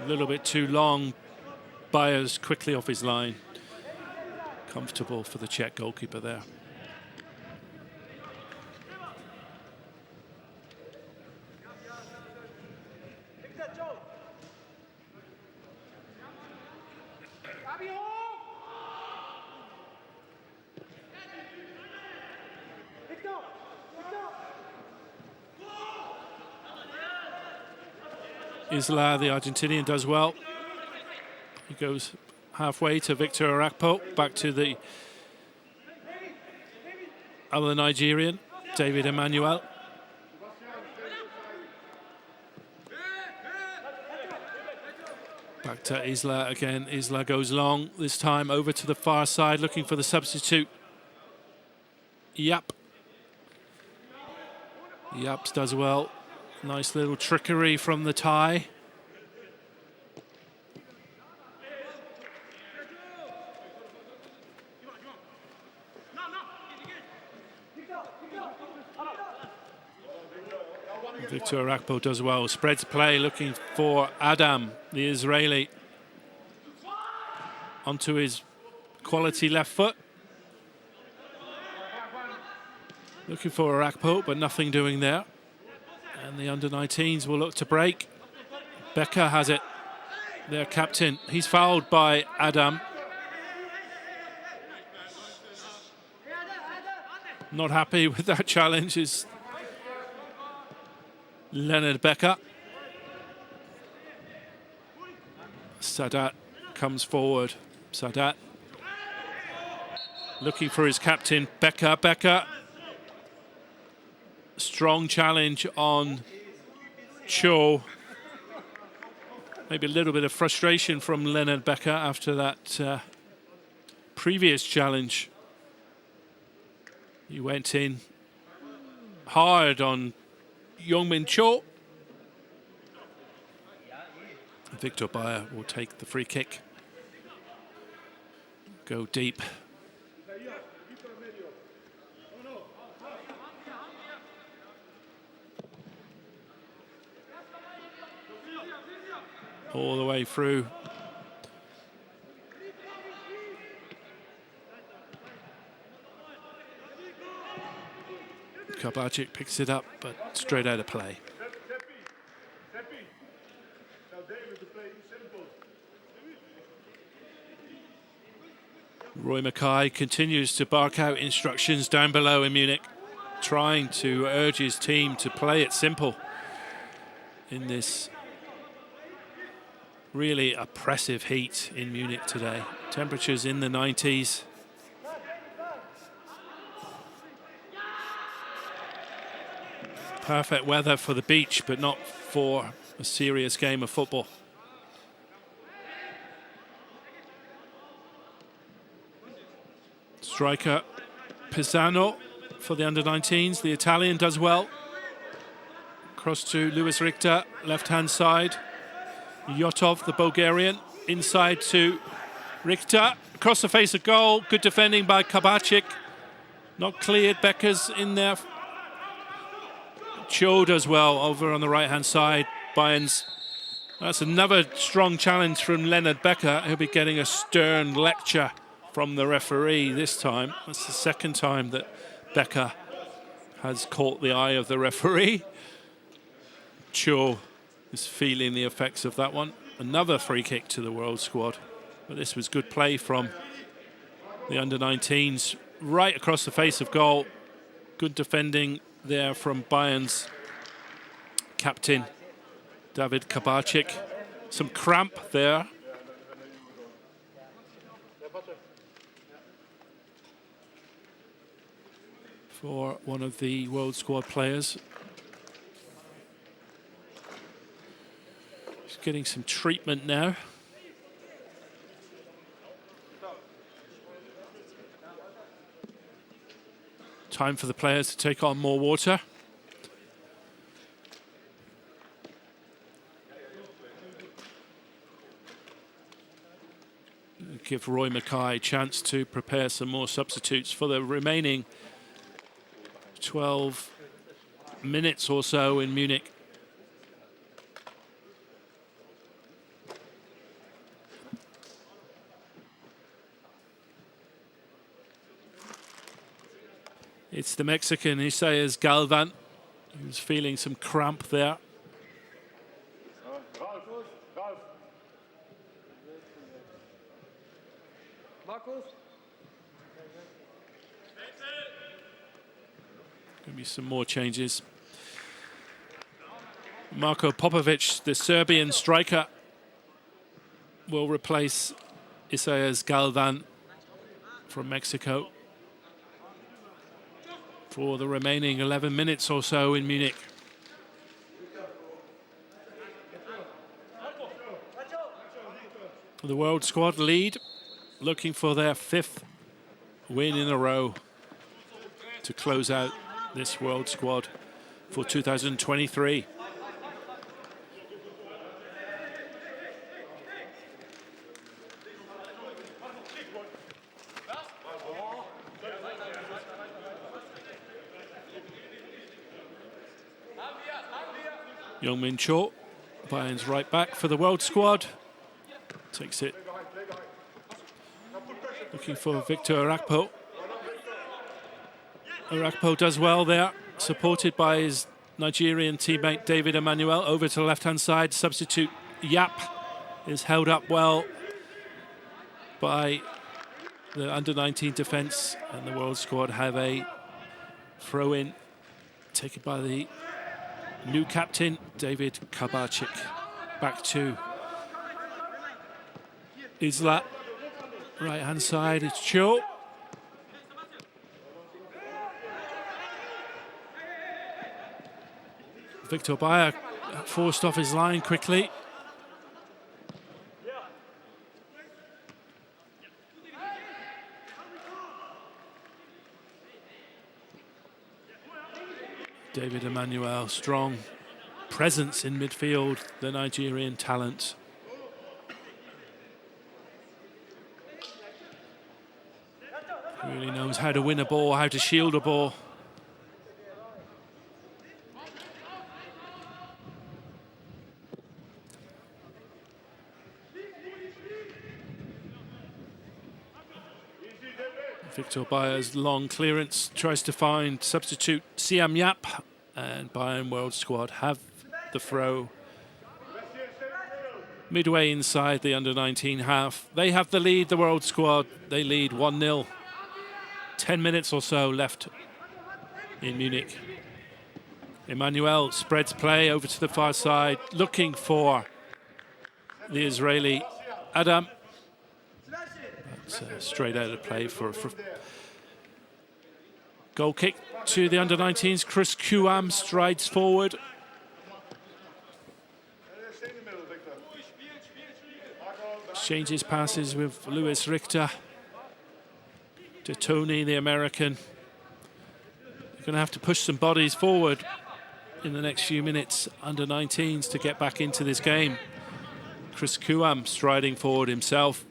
A little bit too long. Bayer's quickly off his line. Comfortable for the Czech goalkeeper there. Isla, the Argentinian, does well. He goes halfway to Victor Arakpo, back to the other Nigerian, David Emmanuel. Back to Isla again. Isla goes long, this time over to the far side, looking for the substitute. Yap. Yaps does well. Nice little trickery from the tie. Victor Arakpo does well. Spreads play, looking for Adam, the Israeli, onto his quality left foot. Looking for Arakpo, but nothing doing there. And the under-19s will look to break. Becker has it, their captain. He's fouled by Adam. Not happy with that challenge is Leonard Becker. Sadat comes forward. Sadat looking for his captain, Becker. Becker. Strong challenge on Cho. Maybe a little bit of frustration from Leonard Becker after that previous challenge. He went in hard on Youngmin Cho. Victor Bayer will take the free kick. Go deep. All the way through. Kabacic picks it up, but straight out of play. Roy Mackay continues to bark out instructions down below in Munich, trying to urge his team to play it simple in this really oppressive heat in Munich today. Temperatures in the 90s. Perfect weather for the beach, but not for a serious game of football. Striker Pisano for the under-19s. The Italian does well. Cross to Luis Richter, left-hand side. Yotov, the Bulgarian, inside to Richter. Across the face of goal. Good defending by Kabacic. Not cleared. Becker's in there. Cho does well over on the right-hand side. Bayern's. That's another strong challenge from Leonard Becker. He'll be getting a stern lecture from the referee this time. That's the second time that Becker has caught the eye of the referee. Cho is feeling the effects of that one. Another free kick to the World Squad. But this was good play from the under-19s. Right across the face of goal. Good defending there from Bayern's captain, David Kabacic. Some cramp there. For one of the World Squad players. He's getting some treatment now. Time for the players to take on more water. Give Roy Mackay a chance to prepare some more substitutes for the remaining 12 minutes or so in Munich. It's the Mexican Isaias Galvan, who's feeling some cramp there. Going to be some more changes. Marko Popovic, the Serbian striker, will replace Isaias Galvan from Mexico for the remaining 11 minutes or so in Munich. The World Squad lead, looking for their 5th win in a row to close out this World Squad for 2023. Young-Min Cho, Bayern's right back for the World Squad, takes it, looking for Victor Arakpo. Arakpo does well there, supported by his Nigerian teammate David Emmanuel. Over to the left-hand side, substitute Yap is held up well by the under-19 defence, and the World Squad have a throw-in taken by the new captain, David Kabarczyk. Back to Isla. Right-hand side, it's Cho. Victor Bayer forced off his line quickly. David Emmanuel, strong presence in midfield, the Nigerian talent. Really knows how to win a ball, how to shield a ball. Victor Bayer's long clearance tries to find substitute Siam Yap, and Bayern World Squad have the throw midway inside the under-19 half. They have the lead, the World Squad. They lead 1-0. 10 minutes or so left in Munich. Emmanuel spreads play over to the far side, looking for the Israeli Adam. That's straight out of play for goal kick to the under-19s. Chris Kuam strides forward. Exchanges passes with Louis Richter. To Tony, the American. They're going to have to push some bodies forward in the next few minutes, under-19s, to get back into this game. Chris Kuam striding forward himself.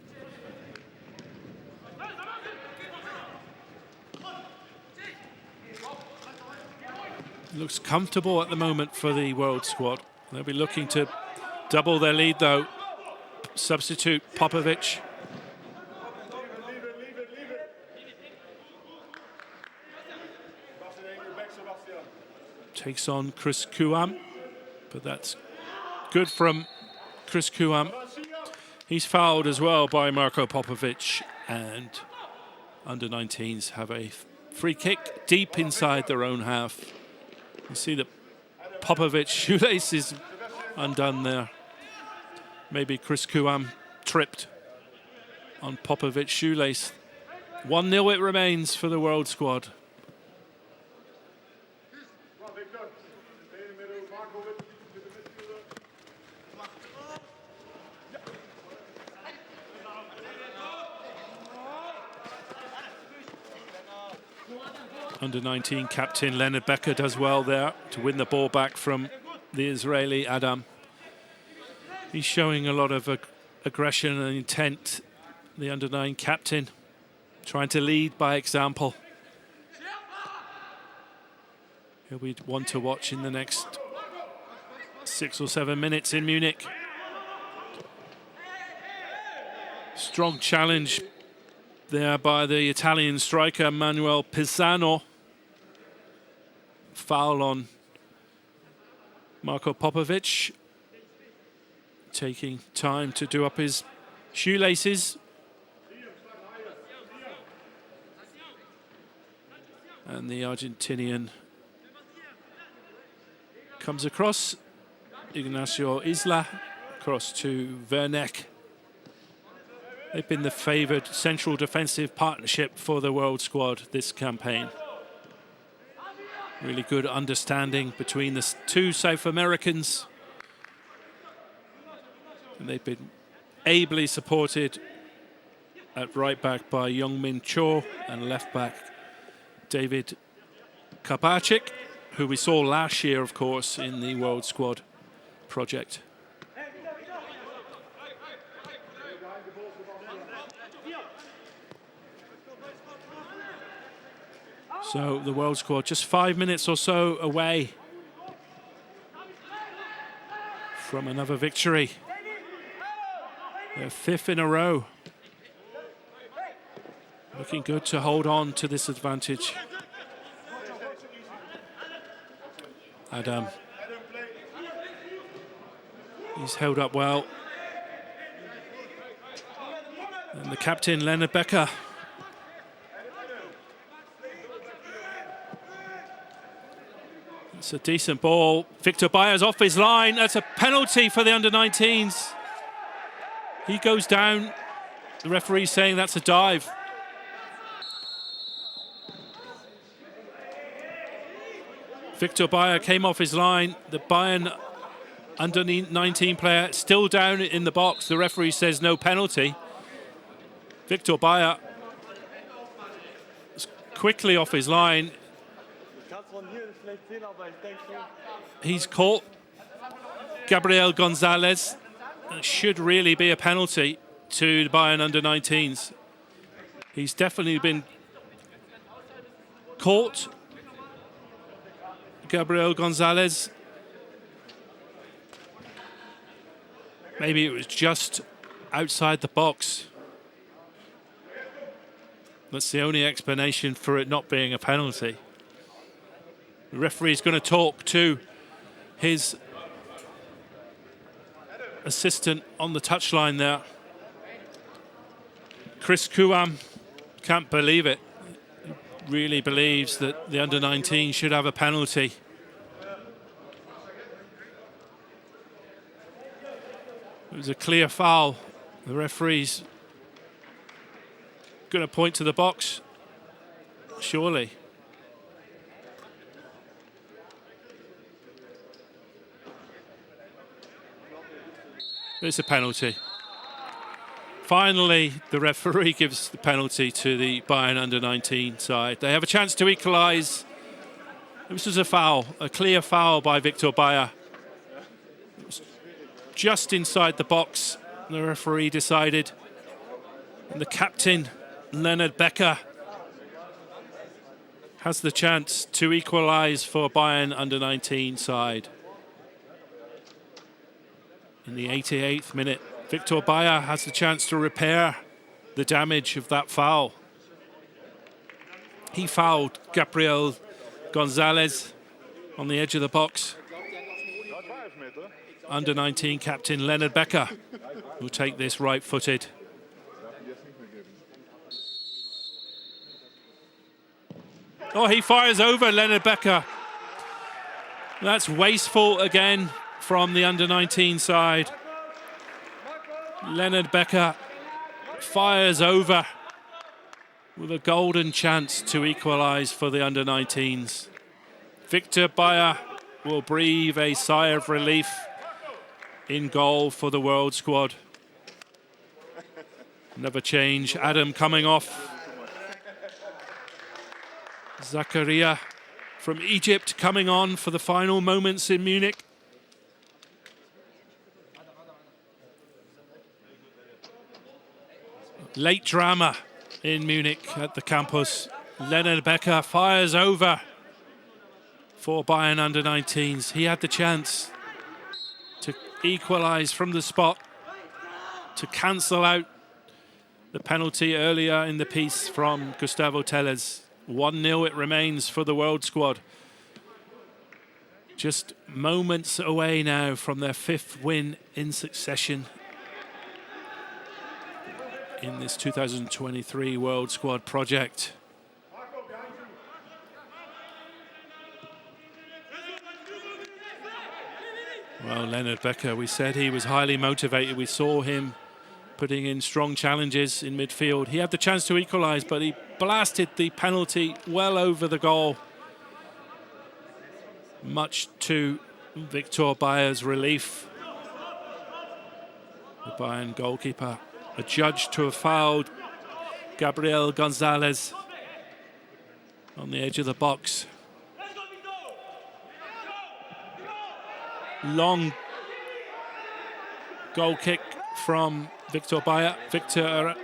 Looks comfortable at the moment for the World Squad. They'll be looking to double their lead, though. Substitute Popovic. Takes on Chris Kuam, but that's good from Chris Kuam. He's fouled as well by Marko Popovic, and under-19s have a free kick deep inside their own half. You see that Popovic's shoelace is undone there. Maybe Chris Kuam tripped on Popovic's shoelace. 1-0 it remains for the World Squad. Under-19 captain Leonard Becker does well there to win the ball back from the Israeli Adam. He's showing a lot of aggression and intent, the under-9 captain, trying to lead by example. He'll be one to watch in the next 6 or 7 minutes in Munich. Strong challenge there by the Italian striker Manuel Pisano. Foul on Marko Popovic, taking time to do up his shoelaces. And the Argentinian comes across. Ignacio Isla across to Werneck. They've been the favoured central defensive partnership for the World Squad this campaign. Really good understanding between the two South Americans. And they've been ably supported at right back by Young-Min Cho and left back David Kabacik, who we saw last year, of course, in the World Squad project. So the World Squad just 5 minutes or so away from another victory. Their 5th in a row. Looking good to hold on to this advantage. Adam. He's held up well. And the captain, Leonard Becker. It's a decent ball. Victor Bayer's off his line. That's a penalty for the under-19s. He goes down. The referee's saying that's a dive. Victor Bayer came off his line. The Bayern under-19 player still down in the box. The referee says no penalty. Victor Bayer is quickly off his line. He's caught Gabriel Gonzalez. It should really be a penalty to the Bayern under-19s. He's definitely been caught. Gabriel Gonzalez. Maybe it was just outside the box. That's the only explanation for it not being a penalty. The referee's going to talk to his assistant on the touchline there. Chris Kuam can't believe it. He really believes that the under-19 should have a penalty. It was a clear foul. The referee's going to point to the box, surely. It's a penalty. Finally, the referee gives the penalty to the Bayern under-19 side. They have a chance to equalise. This was a foul, a clear foul by Victor Bayer. It was just inside the box, the referee decided. And the captain, Leonard Becker, has the chance to equalise for Bayern under-19 side. In the 88th minute, Victor Bayer has the chance to repair the damage of that foul. He fouled Gabriel Gonzalez on the edge of the box. Under-19 captain Leonard Becker will take this right-footed. Oh, he fires over Leonard Becker. That's wasteful again from the under-19 side. Leonard Becker fires over with a golden chance to equalise for the under-19s. Victor Bayer will breathe a sigh of relief in goal for the World Squad. Another change. Adam coming off. Zakaria from Egypt coming on for the final moments in Munich. Late drama in Munich at the campus. Leonard Becker fires over for Bayern under-19s. He had the chance to equalise from the spot, to cancel out the penalty earlier in the piece from Gustavo Tellez. 1-0 it remains for the World Squad. Just moments away now from their 5th win in succession in this 2023 World Squad project. Well, Leonard Becker, we said he was highly motivated. We saw him putting in strong challenges in midfield. He had the chance to equalise, but he blasted the penalty well over the goal, much to Victor Bayer's relief. The Bayern goalkeeper adjudged to have fouled Gabriel Gonzalez on the edge of the box. Long goal kick from Victor Bayer. Victor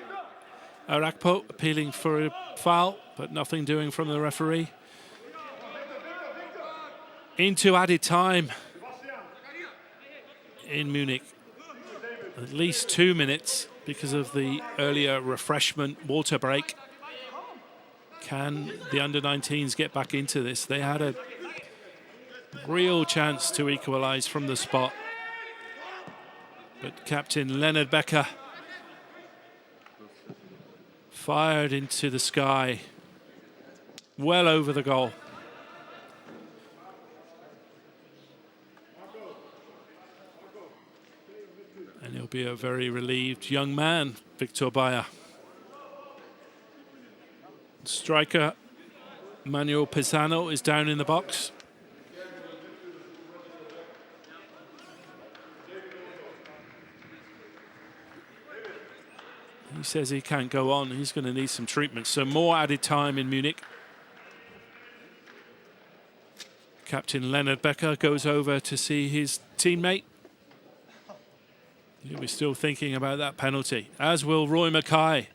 Arakpo appealing for a foul, but nothing doing from the referee. Into added time in Munich. At least 2 minutes because of the earlier refreshment water break. Can the under-19s get back into this? They had a real chance to equalise from the spot. But Captain Leonard Becker fired into the sky, well over the goal. And he'll be a very relieved young man, Victor Bayer. Striker Manuel Pisano is down in the box. He says he can't go on. He's going to need some treatment. So more added time in Munich. Captain Leonard Becker goes over to see his teammate. He'll be still thinking about that penalty, as will Roy Mackay.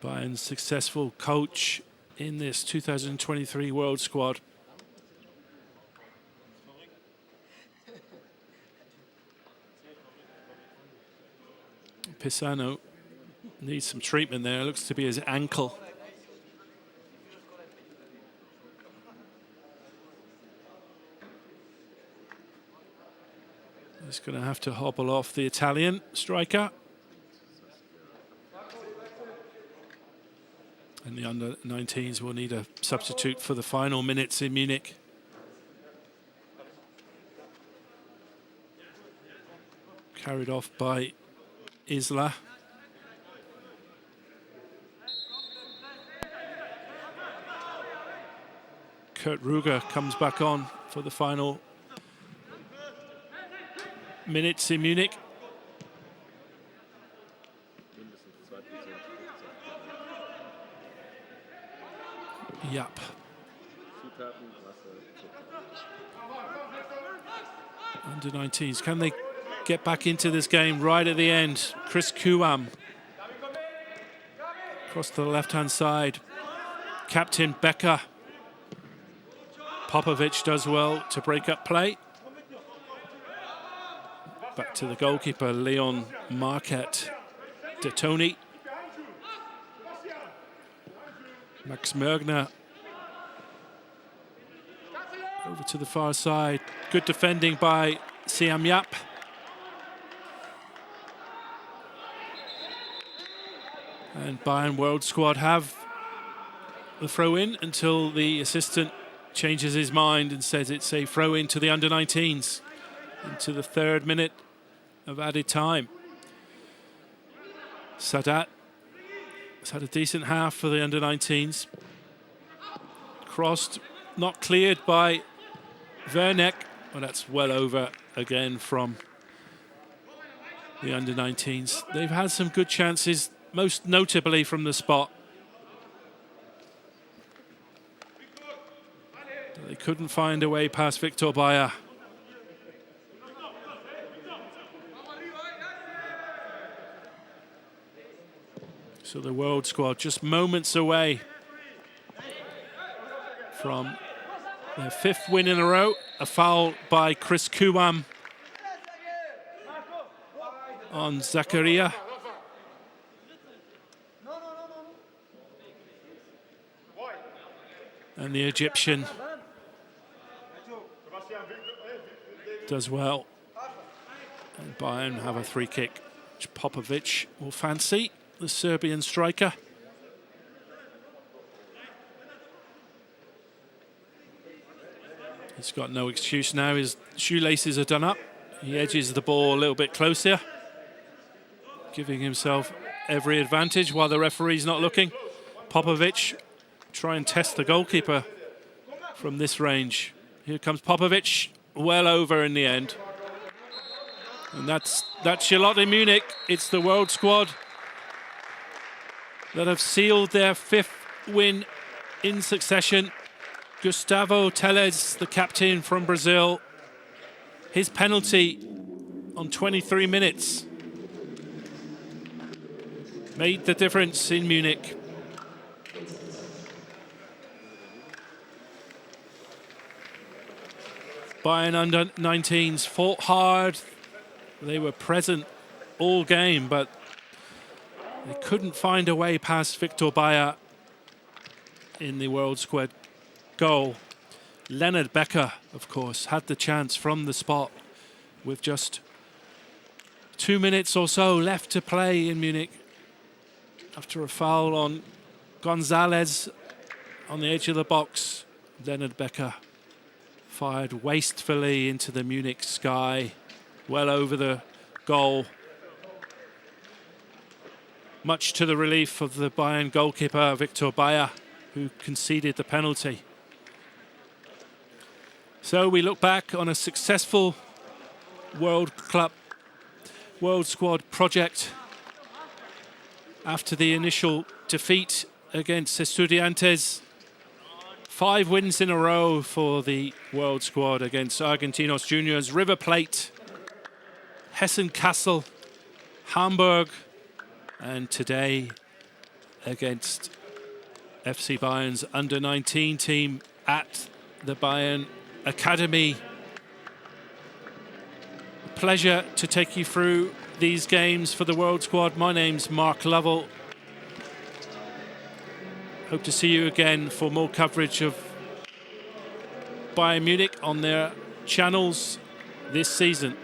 Bayern's successful coach in this 2023 World Squad. Pisano needs some treatment there. It looks to be his ankle. He's going to have to hobble off the Italian striker. And the under-19s will need a substitute for the final minutes in Munich. Carried off by Isla. Kurt Ruger comes back on for the final minutes in Munich. Yep. Under-19s, can they get back into this game right at the end? Chris Kuam across to the left-hand side. Captain Becker. Popovic does well to break up play. Back to the goalkeeper, Leon Marquette de Tony. Max Mergner over to the far side. Good defending by Siam Yap. And Bayern World Squad have the throw-in until the assistant changes his mind and says it's a throw-in to the under-19s into the 3rd minute of added time. Sadat has had a decent half for the under-19s. Crossed, not cleared by Werneck, but that's well over again from the under-19s. They've had some good chances, most notably from the spot. But they couldn't find a way past Victor Bayer. So the World Squad just moments away from their 5th win in a row. A foul by Chris Kuam on Zakaria. And the Egyptian does well. And Bayern have a free kick, which Popovic will fancy, the Serbian striker. He's got no excuse now. His shoelaces are done up. He edges the ball a little bit closer, giving himself every advantage while the referee's not looking. Popovic try and test the goalkeeper from this range. Here comes Popovic, well over in the end. And that's Charlotte Munich. It's the World Squad that have sealed their 5th win in succession. Gustavo Teles, the captain from Brazil, his penalty on 23 minutes made the difference in Munich. Bayern under 19s fought hard. They were present all game, but they couldn't find a way past Victor Bayer in the World Squad goal. Leonard Becker, of course, had the chance from the spot with just 2 minutes or so left to play in Munich after a foul on Gonzalez on the edge of the box. Leonard Becker fired wastefully into the Munich sky, well over the goal, much to the relief of the Bayern goalkeeper Victor Bayer, who conceded the penalty. So we look back on a successful World Squad project after the initial defeat against Estudiantes. 5 wins in a row for the World Squad against Argentinos Juniors, River Plate, Hessen Kassel, Hamburg, and today against FC Bayern's under-19 team at the Bayern Academy. Pleasure to take you through these games for the World Squad. My name's Mark Lovell. Hope to see you again for more coverage of Bayern Munich on their channels this season.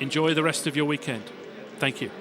Enjoy the rest of your weekend. Thank you.